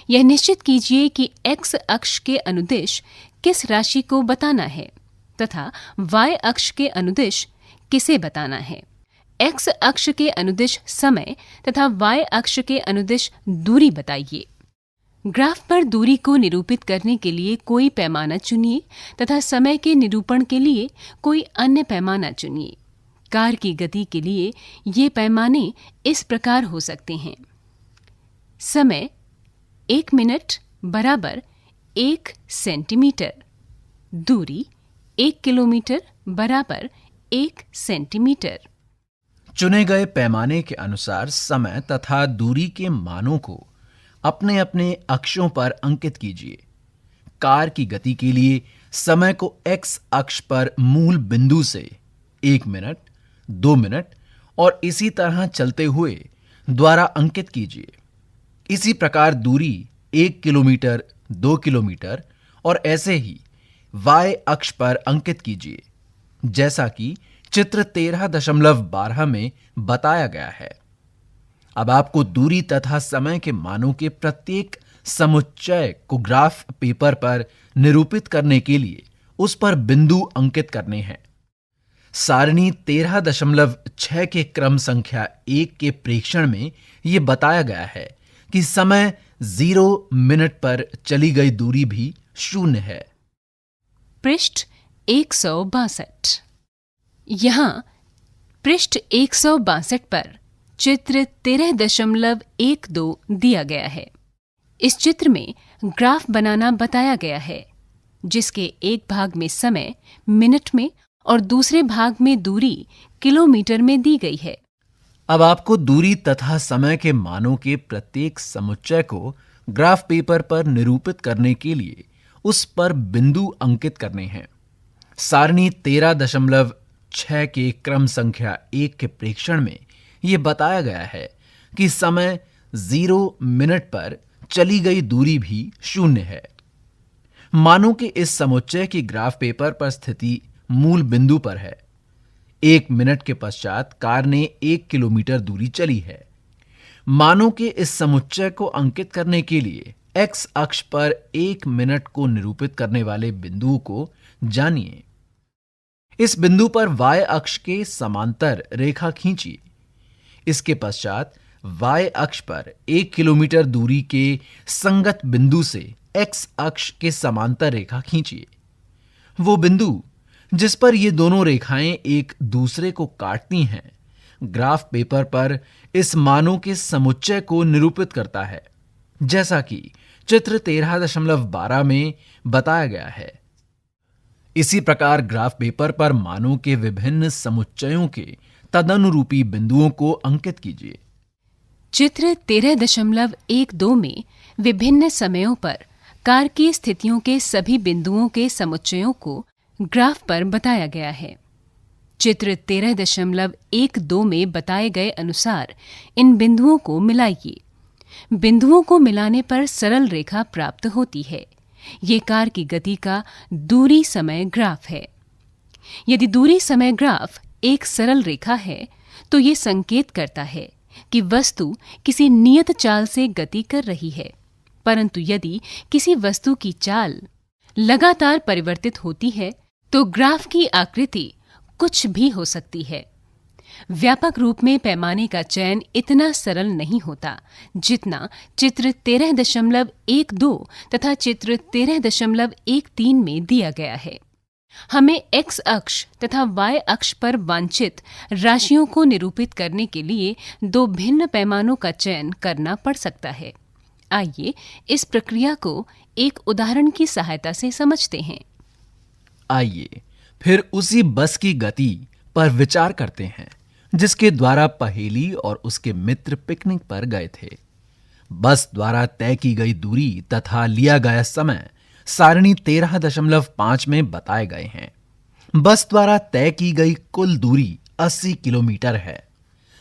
A: यह निश्चित कीजिए कि x अक्ष के अनुदिश किस राशि को बताना है तथा y अक्ष के अनुदिश किसे बताना है। x अक्ष के अनुदिश समय तथा y अक्ष के अनुदिश दूरी बताइए। ग्राफ पर दूरी को निरूपित करने के लिए कोई पैमाना चुनिए तथा समय के निरूपण के लिए कोई अन्य पैमाना चुनिए। कार की गति के लिए ये पैमाने इस प्रकार हो सकते हैं: समय 1 मिनट बराबर 1 सेंटीमीटर, दूरी 1 किलोमीटर बराबर 1 सेंटीमीटर।
B: चुने गए पैमाने के अनुसार समय तथा दूरी के मानों को अपने अपने अक्षों पर अंकित कीजिए। कार की गति के लिए समय को x अक्ष पर मूल बिंदु से 1 मिनट, 2 मिनट और इसी तरह चलते हुए द्वारा अंकित कीजिए। इसी प्रकार दूरी 1 किलोमीटर, 2 किलोमीटर और ऐसे ही y अक्ष पर अंकित कीजिए, जैसा कि चित्र 13.12 में बताया गया है। अब आपको दूरी तथा समय के मानों के प्रत्येक समुच्चय को ग्राफ पेपर पर निरूपित करने के लिए उस पर बिंदु अंकित करने हैं। सारणी 13.6 के क्रम संख्या 1 के प्रेक्षण में यह बताया गया है कि समय 0 मिनट पर चली गई दूरी भी 0 है।
A: पृष्ठ 162। यहाँ पृष्ठ 162 पर चित्र 13.12 दिया गया है। इस चित्र में ग्राफ बनाना बताया गया है, जिसके एक भाग में समय मिनट में और दूसरे भाग में दूरी किलोमीटर में दी गई है।
B: अब आपको दूरी तथा समय के मानों के प्रत्येक समुच्चय को ग्राफ पेपर पर निरूपित करने के लिए उस पर बिंदु अंकित करने हैं। सारणी 13.6 के क्रम संख्या 1 के प्रेक्षण में यह बताया गया है कि समय 0 मिनट पर चली गई दूरी भी 0 है। मानो कि इस समुच्चय की ग्राफ पेपर पर स्थिति मूल बिंदु पर है। 1 मिनट के पश्चात कार ने 1 किलोमीटर दूरी चली है। मानो कि इस समुच्चय को अंकित करने के लिए x अक्ष पर 1 मिनट को निरूपित करने वाले बिंदु को जानिए। इस बिंदु पर y अक्ष के समांतर रेखा खींचिए। इसके पश्चात y अक्ष पर 1 किलोमीटर दूरी के संगत बिंदु से x अक्ष के समांतर रेखा खींचिए। वो बिंदु जिस पर ये दोनों रेखाएं एक दूसरे को काटती हैं, ग्राफ पेपर पर इस मानों के समुच्चय को निरूपित करता है, जैसा कि चित्र 13.12 में बताया गया है। इसी प्रकार ग्राफ पेपर पर मानों के विभिन्न समुच्चयों के तदनुरूपी बिंदुओं को अंकित कीजिए।
A: चित्र 13.12 में विभिन्न समयों पर कार की स्थितियों के सभी बिंदुओं के समुच्चयों को ग्राफ पर बताया गया है। चित्र 13.12 में बताए गए अनुसार इन बिंदुओं को मिलाइए। बिंदुओं को मिलाने पर सरल रेखा प्राप्त होती है। ये कार की गति का दूरी समय ग्राफ है। यदि दूरी समय ग्राफ एक सरल रेखा है तो ये संकेत करता है कि वस्तु किसी नियत चाल से गति कर रही है, परंतु यदि किसी वस्तु की चाल लगातार परिवर्तित होती है तो ग्राफ की आकृति कुछ भी हो सकती है। व्यापक रूप में पैमाने का चयन इतना सरल नहीं होता जितना चित्र 13.12 तथा चित्र 13.13 में दिया गया है। हमें x अक्ष तथा y अक्ष पर वांछित राशियों को निरूपित करने के लिए दो भिन्न पैमानों का चयन करना पड़ सकता है। आइए इस प्रक्रिया को एक उदाहरण की सहायता से समझते हैं।
B: आइए फिर उसी बस की गति पर विचार करते हैं जिसके द्वारा पहेली और उसके मित्र पिकनिक पर गए थे। बस द्वारा तय की गई दूरी तथा लिया गया समय सारणी 13.5 में बताए गए हैं। बस द्वारा तय की गई कुल दूरी 80 किलोमीटर है।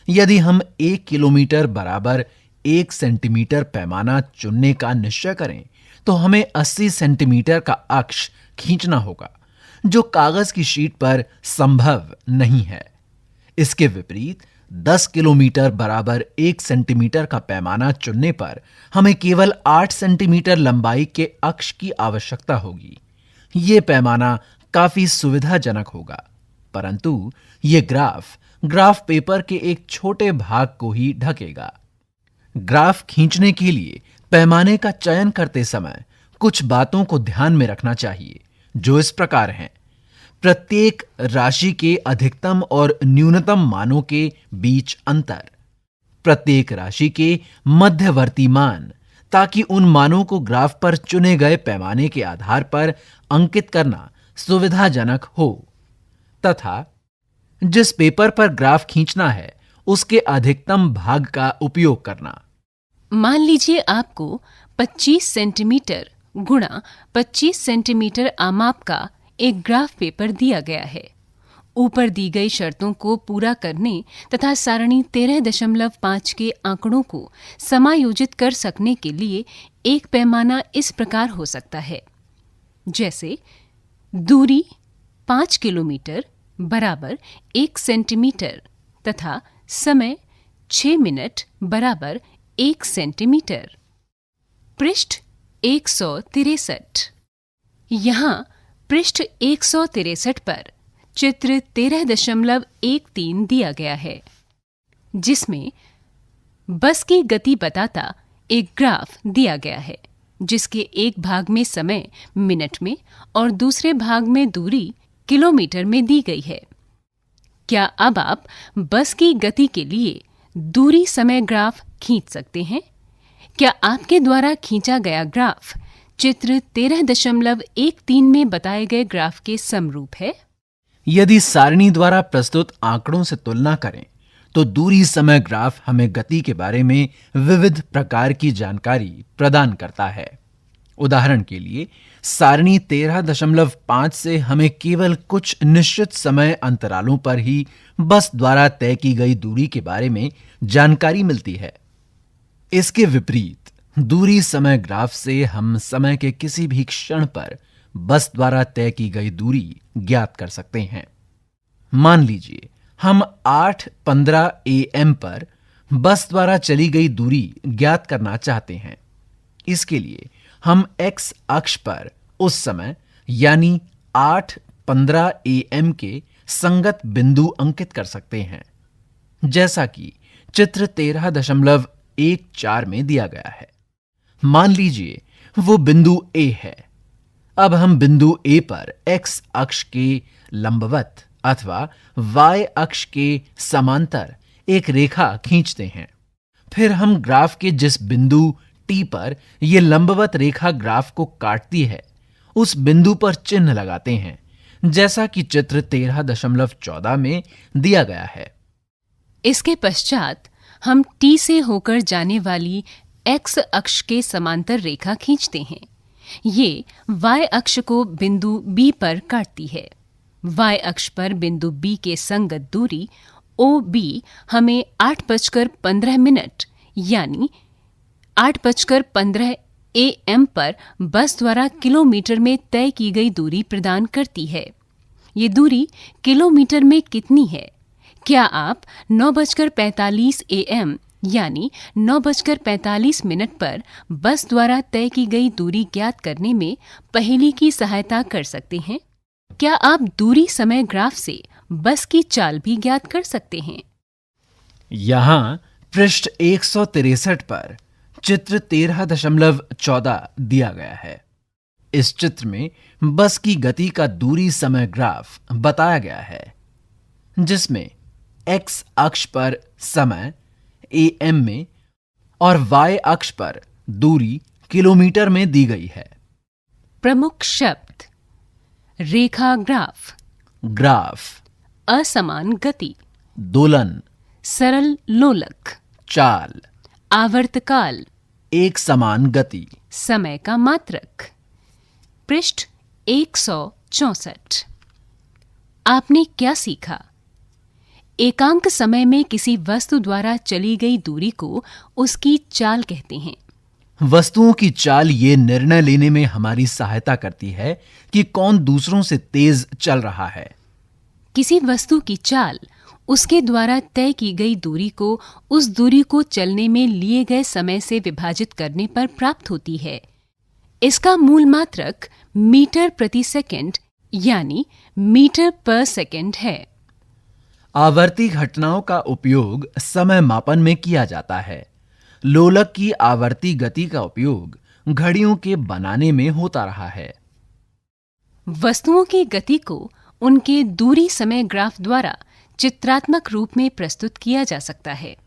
B: यदि हम 1 किलोमीटर बराबर 1 सेंटीमीटर पैमाना चुनने का निश्चय करें तो हमें 80 सेंटीमीटर का अक्ष खींचना होगा, जो कागज की शीट पर संभव नहीं है। इसके विपरीत 10 किलोमीटर बराबर 1 सेंटीमीटर का पैमाना चुनने पर हमें केवल 8 सेंटीमीटर लंबाई के अक्ष की आवश्यकता होगी। यह पैमाना काफी सुविधाजनक होगा, परंतु यह ग्राफ पेपर के एक छोटे भाग को ही ढकेगा। ग्राफ खींचने के लिए पैमाने का चयन करते समय कुछ बातों को ध्यान में रखना चाहिए, जो इस प्रकार हैं। प्रत्येक राशि के अधिकतम और न्यूनतम मानों के बीच अंतर, प्रत्येक राशि के मध्यवर्ती मान, ताकि उन मानों को ग्राफ पर चुने गए पैमाने के आधार पर अंकित करना सुविधाजनक हो, तथा जिस पेपर पर ग्राफ खींचना है उसके अधिकतम भाग का उपयोग करना।
A: मान लीजिए आपको 25 सेंटीमीटर गुणा 25 सेंटीमीटर आमाप का एक ग्राफ पेपर दिया गया है। ऊपर दी गई शर्तों को पूरा करने तथा सारणी 13.5 के आंकड़ों को समायोजित कर सकने के लिए एक पैमाना इस प्रकार हो सकता है, जैसे दूरी 5 किलोमीटर बराबर 1 सेंटीमीटर तथा समय 6 मिनट बराबर 1 सेंटीमीटर। पृष्ठ 163। यहाँ पृष्ठ 163 पर चित्र 13.13 दिया गया है, जिसमें बस की गति बताता एक ग्राफ दिया गया है, जिसके एक भाग में समय मिनट में और दूसरे भाग में दूरी किलोमीटर में दी गई है। क्या अब आप बस की गति के लिए दूरी समय ग्राफ खींच सकते हैं? क्या आपके द्वारा खींचा गया ग्राफ चित्र 13.13 में बताए गए ग्राफ के समरूप है?
B: यदि सारणी द्वारा प्रस्तुत आंकड़ों से तुलना करें तो दूरी समय ग्राफ हमें गति के बारे में विविध प्रकार की जानकारी प्रदान करता है। उदाहरण के लिए सारणी 13.5 से हमें केवल कुछ निश्चित समय अंतरालों पर ही बस द्वारा तय की गई दूरी के बारे में जानकारी मिलती है। इसके विपरीत दूरी समय ग्राफ से हम समय के किसी भी क्षण पर बस द्वारा तय की गई दूरी ज्ञात कर सकते हैं। मान लीजिए हम 8:15 AM पर बस द्वारा चली गई दूरी ज्ञात करना चाहते हैं। इसके लिए हम x अक्ष पर उस समय यानी 8:15 AM के संगत बिंदु अंकित कर सकते हैं, जैसा कि चित्र 13.14 में दिया गया है। मान लीजिए वो बिंदु A है। अब हम बिंदु A पर x अक्ष के लंबवत अथवा y अक्ष के समांतर एक रेखा खींचते हैं। फिर हम ग्राफ के जिस बिंदु T पर यह लंबवत रेखा ग्राफ को काटती है, उस बिंदु पर चिन्ह लगाते हैं, जैसा कि चित्र 13.14 में दिया गया है।
A: इसके पश्चात हम T से होकर जाने वाली x अक्ष के समांतर रेखा खींचते हैं। ये y अक्ष को बिंदु B पर काटती है। y अक्ष पर बिंदु B के संगत दूरी OB हमें 8:15 यानी 8:15 AM पर बस द्वारा किलोमीटर में तय की गई दूरी प्रदान करती है। ये दूरी किलोमीटर में कितनी है? क्या आप 9:45 AM यानी 9:45 पर बस द्वारा तय की गई दूरी ज्ञात करने में पहेली की सहायता कर सकते हैं? क्या आप दूरी समय ग्राफ से बस की चाल भी ज्ञात कर सकते हैं?
B: यहाँ पृष्ठ 163 पर चित्र 13.14 दिया गया है। इस चित्र में बस की गति का दूरी समय ग्राफ बताया गया है, जिसमें x अक्ष पर समय AM में और y अक्ष पर दूरी किलोमीटर में दी गई है।
A: प्रमुख शब्द: रेखा ग्राफ,
B: ग्राफ,
A: असमान गति,
B: दोलन,
A: सरल लोलक,
B: चाल,
A: आवर्तकाल,
B: एक समान गति।
A: समय का मात्रक। पृष्ठ 164। आपने क्या सीखा? एकांक समय में किसी वस्तु द्वारा चली गई दूरी को उसकी चाल कहते हैं।
B: वस्तुओं की चाल ये निर्णय लेने में हमारी सहायता करती है कि कौन दूसरों से तेज चल रहा है।
A: किसी वस्तु की चाल उसके द्वारा तय की गई दूरी को उस दूरी को चलने में लिए गए समय से विभाजित करने पर प्राप्त होती है। इसका मूल मात्रक मीटर प्रति सेकंड यानी मीटर पर सेकंड है।
B: आवर्ती घटनाओं का उपयोग समय मापन में किया जाता है। लोलक की आवर्ती गति का उपयोग घड़ियों के बनाने में होता रहा है।
A: वस्तुओं की गति को उनके दूरी समय ग्राफ द्वारा चित्रात्मक रूप में प्रस्तुत किया जा सकता है।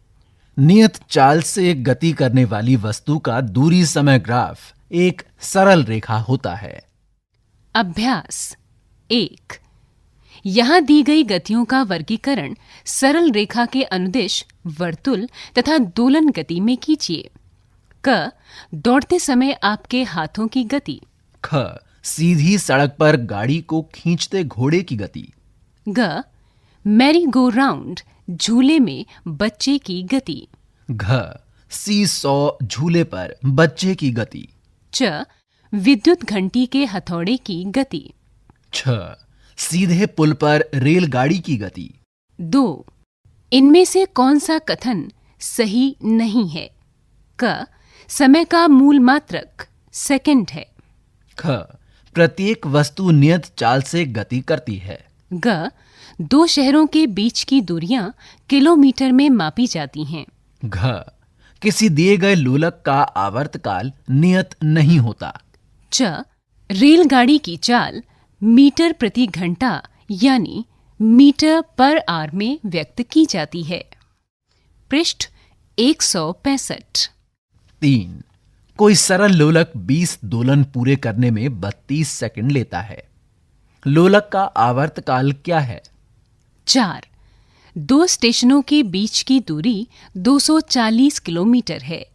B: नियत चाल से गति करने वाली वस्तु का दूरी समय ग्राफ एक सरल रेखा होता है।
A: अभ्यास 1। यहाँ दी गई गतियों का वर्गीकरण सरल रेखा के अनुदिश वर्तुल तथा दोलन गति में कीजिए। क. दौड़ते समय आपके हाथों की गति।
B: ख. सीधी सड़क पर गाड़ी को खींचते घोड़े की गति।
A: ग. मैरी गो राउंड झूले में बच्चे की गति।
B: घ. सी-सॉ झूले पर बच्चे की गति।
A: च. विद्युत घंटी के हथौड़े की गति।
B: छ. सीधे पुल पर रेलगाड़ी की गति।
A: 2. इनमें से कौन सा कथन सही नहीं है? क. समय का मूल मात्रक सेकंड है।
B: ख. प्रत्येक वस्तु नियत चाल से गति करती है।
A: ग. 2 शहरों के बीच की दूरियां किलोमीटर में मापी जाती हैं।
B: घ. किसी दिए गए लोलक का आवर्तकाल नियत नहीं होता।
A: च. रेलगाड़ी की चाल मीटर प्रति घंटा यानी मीटर पर आवर में व्यक्त की जाती है। पृष्ठ 165।
B: 3. कोई सरल लोलक 20 दोलन पूरे करने में 32 सेकंड लेता है। लोलक का आवर्तकाल क्या है?
A: 4. 2 स्टेशनों के बीच की दूरी 240 किलोमीटर है।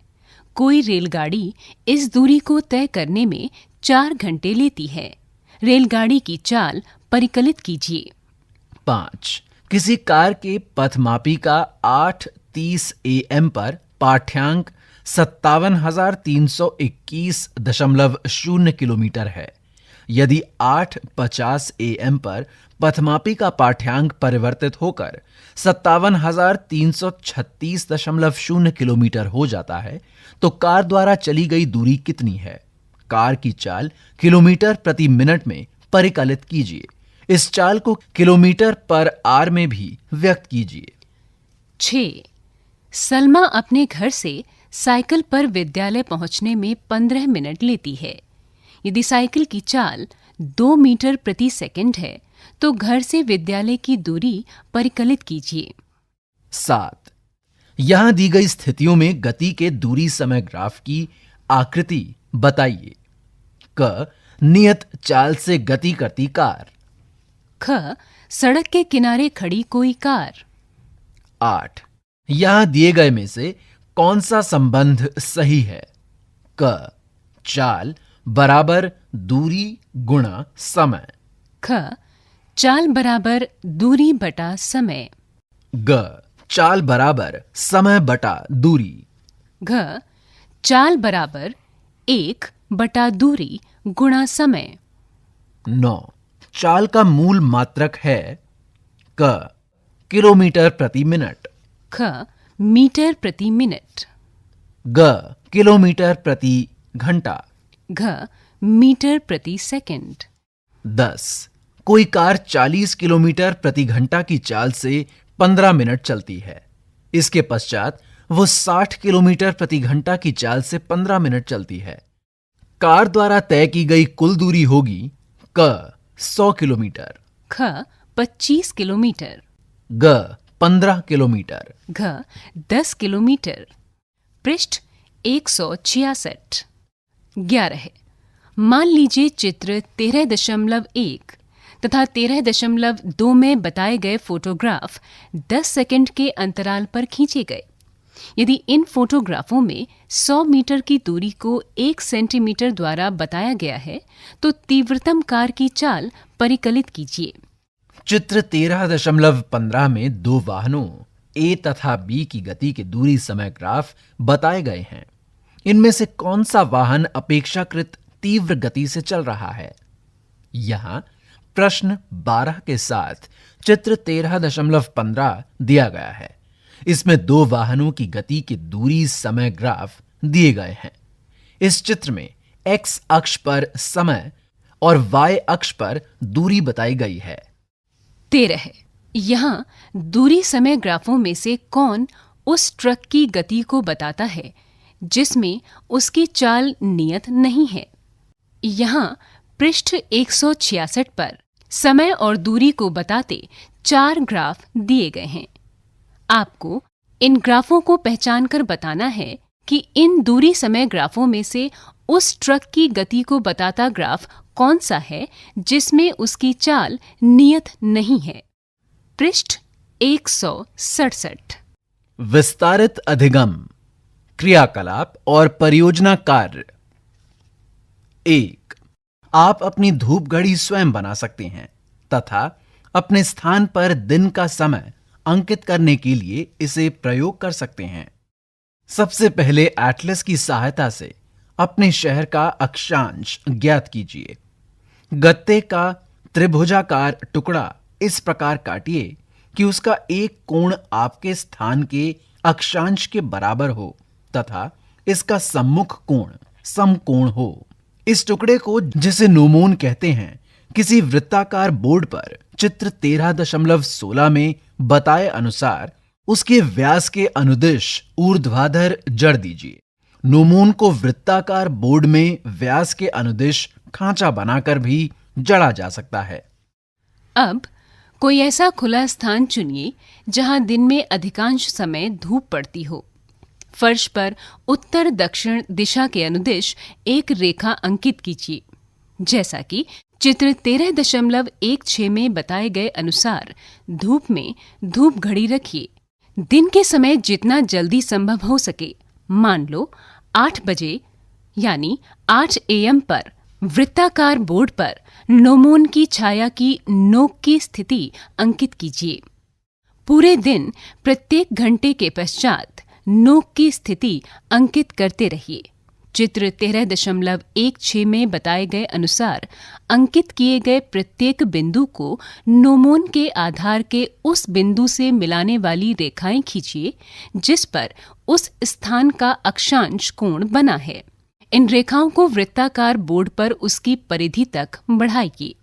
A: कोई रेलगाड़ी इस दूरी को तय करने में 4 घंटे लेती है। रेलगाड़ी की चाल परिकलित कीजिए।
B: 5. किसी कार के पथमापी का 8:30 AM पर पाठ्यांक 57,321.0 किलोमीटर है। यदि 8:50 AM पर पथमापी का पाठ्यांक परिवर्तित होकर 57,336.0 किलोमीटर हो जाता है तो कार द्वारा चली गई दूरी कितनी है? कार की चाल किलोमीटर प्रति मिनट में परिकलित कीजिए। इस चाल को किलोमीटर पर आवर में भी व्यक्त कीजिए।
A: 6. सलमा अपने घर से साइकिल पर विद्यालय पहुंचने में 15 मिनट लेती है। यदि साइकिल की चाल 2 मीटर प्रति सेकंड है तो घर से विद्यालय की दूरी परिकलित कीजिए।
B: 7. यहां दी गई स्थितियों में गति के दूरी समय ग्राफ की आकृति बताइए। क. नियत चाल से गति करती कार।
A: ख. सड़क के किनारे खड़ी कोई कार।
B: 8. यहां दिए गए में से कौन सा संबंध सही है? क. चाल बराबर दूरी गुणा समय।
A: ख. चाल बराबर दूरी बटा समय।
B: ग. चाल बराबर समय बटा दूरी।
A: घ. चाल बराबर 1 बटा दूरी गुणा समय।
B: 9. चाल का मूल मात्रक है क. किलोमीटर प्रति मिनट,
A: ख मीटर प्रति मिनट,
B: ग. किलोमीटर प्रति घंटा,
A: घ मीटर प्रति सेकंड।
B: 10. कोई कार 40 किलोमीटर प्रति घंटा की चाल से 15 मिनट चलती है। इसके पश्चात वो 60 किलोमीटर प्रति घंटा की चाल से 15 मिनट चलती है। कार द्वारा तय की गई कुल दूरी होगी क. 100 किलोमीटर,
A: ख 25 किलोमीटर,
B: ग. 15 किलोमीटर,
A: घ 10 किलोमीटर। पृष्ठ 166। 11. मान लीजिए चित्र 13.1 तथा 13.2 में बताए गए फोटोग्राफ 10 सेकंड के अंतराल पर खींचे गए। यदि इन फोटोग्राफों में 100 मीटर की दूरी को 1 सेंटीमीटर द्वारा बताया गया है तो तीव्रतम कार की चाल परिकलित कीजिए।
B: चित्र 13.15 में दो वाहनों ए तथा बी की गति के दूरी समय ग्राफ बताए गए हैं। इनमें से कौन सा वाहन अपेक्षाकृत तीव्र गति से चल रहा है? यहां प्रश्न 12 के साथ चित्र 13.15 दिया गया है। इसमें दो वाहनों की गति की दूरी समय ग्राफ दिए गए हैं। इस चित्र में एक्स अक्ष पर समय और वाई अक्ष पर दूरी बताई गई है।
A: 13. यहाँ दूरी समय ग्राफों में से कौन उस ट्रक की गति को बताता है जिसमें उसकी चाल नियत नहीं है? यहाँ पृष्ठ 166 पर समय और दूरी को बताते 4 ग्राफ दिए गए हैं। आपको इन ग्राफों को पहचान कर बताना है कि इन दूरी समय ग्राफों में से उस ट्रक की गति को बताता ग्राफ कौन सा है जिसमें उसकी चाल नियत नहीं है। पृष्ठ 167।
B: विस्तारित अधिगम, क्रियाकलाप और परियोजना कार्य। 1. आप अपनी धूप घड़ी स्वयं बना सकते हैं तथा अपने स्थान पर दिन का समय अंकित करने के लिए इसे प्रयोग कर सकते हैं। सबसे पहले एटलस की सहायता से अपने शहर का अक्षांश ज्ञात कीजिए। गत्ते का त्रिभुजाकार टुकड़ा इस प्रकार काटिए कि उसका एक कोण आपके स्थान के अक्षांश के बराबर हो तथा इसका सम्मुख कोण समकोण हो। इस टुकड़े को, जिसे नोमोन कहते हैं, किसी वृत्ताकार बोर्ड पर चित्र 13.16 में बताए अनुसार उसके व्यास के अनुदिश ऊर्ध्वाधर जड़ दीजिए। नोमोन को वृत्ताकार बोर्ड में व्यास के अनुदिश खांचा बनाकर भी जड़ा जा सकता है।
A: अब कोई ऐसा खुला स्थान चुनिए जहां दिन में अधिकांश समय धूप पड़ती हो। फर्श पर उत्तर दक्षिण दिशा के अनुदिश एक रेखा अंकित कीजिए। जैसा कि चित्र 13.16 में बताए गए अनुसार धूप में धूप घड़ी रखिए। दिन के समय जितना जल्दी संभव हो सके, मान लो 8 बजे यानी 8 AM पर वृत्ताकार बोर्ड पर नोमोन की छाया की नोक की स्थिति अंकित कीजिए। पूरे दिन प्रत्येक घंटे के पश्चात नोक की स्थिति अंकित करते रहिए। चित्र 13.16 में बताए गए अनुसार अंकित किए गए प्रत्येक बिंदु को नोमोन के आधार के उस बिंदु से मिलाने वाली रेखाएं खींचिए जिस पर उस स्थान का अक्षांश कोण बना है। इन रेखाओं को वृत्ताकार बोर्ड पर उसकी परिधि तक बढ़ाइए।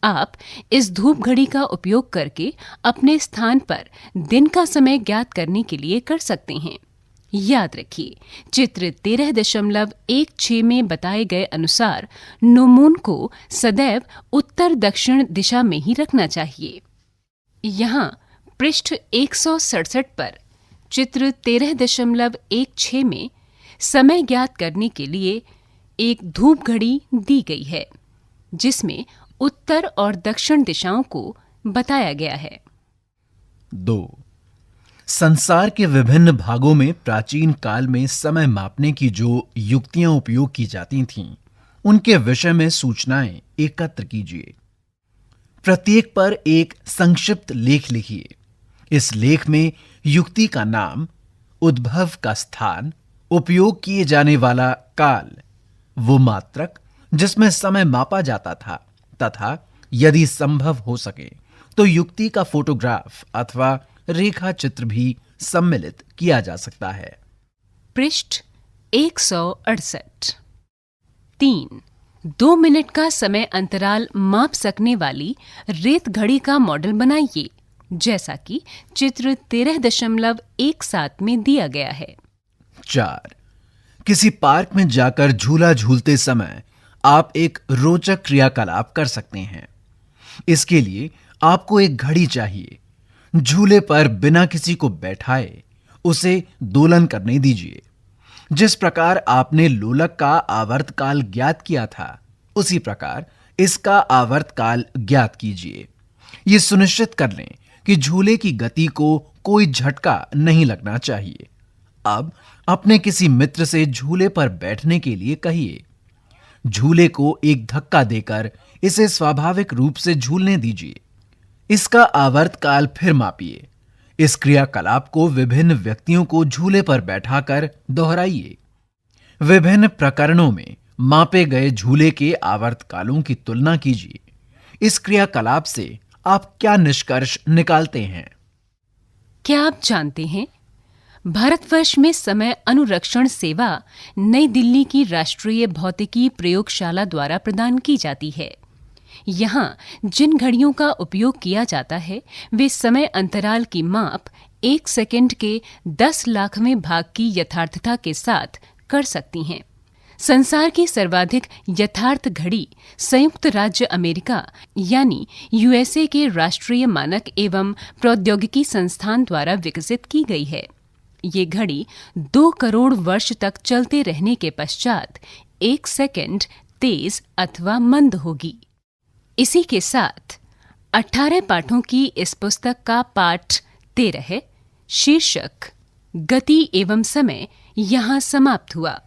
A: आप इस धूप घड़ी का उपयोग करके अपने स्थान पर दिन का समय ज्ञात करने के लिए कर सकते हैं। याद रखिए, चित्र 13.16 में बताए गए अनुसार नोमोन को सदैव उत्तर दक्षिण दिशा में ही रखना चाहिए। यहाँ पृष्ठ 167 पर चित्र 13.16 में समय ज्ञात करने के लिए एक धूप घड़ी दी गई है जिसमें उत्तर और दक्षिण दिशाओं को बताया गया है।
B: 2. संसार के विभिन्न भागों में प्राचीन काल में समय मापने की जो युक्तियां उपयोग की जाती थीं, उनके विषय में सूचनाएं एकत्र कीजिए। प्रत्येक पर एक संक्षिप्त लेख लिखिए। इस लेख में युक्ति का नाम, उद्भव का स्थान, उपयोग किए जाने वाला काल, वो मात्रक जिसमें समय मापा जाता था तथा यदि संभव हो सके तो युक्ति का फोटोग्राफ अथवा रेखा चित्र भी सम्मिलित किया जा सकता है।
A: पृष्ठ 168। 3. 2 मिनट का समय अंतराल माप सकने वाली रेत घड़ी का मॉडल बनाइए, जैसा कि चित्र 13.17 में दिया गया है।
B: 4. किसी पार्क में जाकर झूला झूलते समय आप एक रोचक क्रियाकलाप कर सकते हैं। इसके लिए आपको एक घड़ी चाहिए। झूले पर बिना किसी को बैठाए उसे दोलन करने दीजिए। जिस प्रकार आपने लोलक का आवर्तकाल ज्ञात किया था, उसी प्रकार इसका आवर्तकाल ज्ञात कीजिए। यह सुनिश्चित कर लें कि झूले की गति को कोई झटका नहीं लगना चाहिए। अब अपने किसी मित्र से झूले पर बैठने के लिए कहिए। झूले को एक धक्का देकर इसे स्वाभाविक रूप से झूलने दीजिए। इसका आवर्तकाल फिर मापिए। इस क्रियाकलाप को विभिन्न व्यक्तियों को झूले पर बैठाकर दोहराइए। विभिन्न प्रकरणों में मापे गए झूले के आवर्तकालों की तुलना कीजिए। इस क्रियाकलाप से आप क्या निष्कर्ष निकालते हैं?
A: क्या आप जानते हैं, भारतवर्ष में समय अनुरक्षण सेवा नई दिल्ली की राष्ट्रीय भौतिकी प्रयोगशाला द्वारा प्रदान की जाती है। यहाँ जिन घड़ियों का उपयोग किया जाता है वे समय अंतराल की माप 1 सेकंड के 10 लाखवें भाग की यथार्थता के साथ कर सकती हैं। संसार की सर्वाधिक यथार्थ घड़ी संयुक्त राज्य अमेरिका यानी यूएसए के राष्ट्रीय मानक एवं प्रौद्योगिकी संस्थान द्वारा विकसित की गई है। ये घड़ी 2 करोड़ वर्ष तक चलते रहने के पश्चात 1 सेकंड तेज अथवा मंद होगी। इसी के साथ 18 पाठों की इस पुस्तक का पाठ 13 शीर्षक गति एवं समय यहाँ समाप्त हुआ।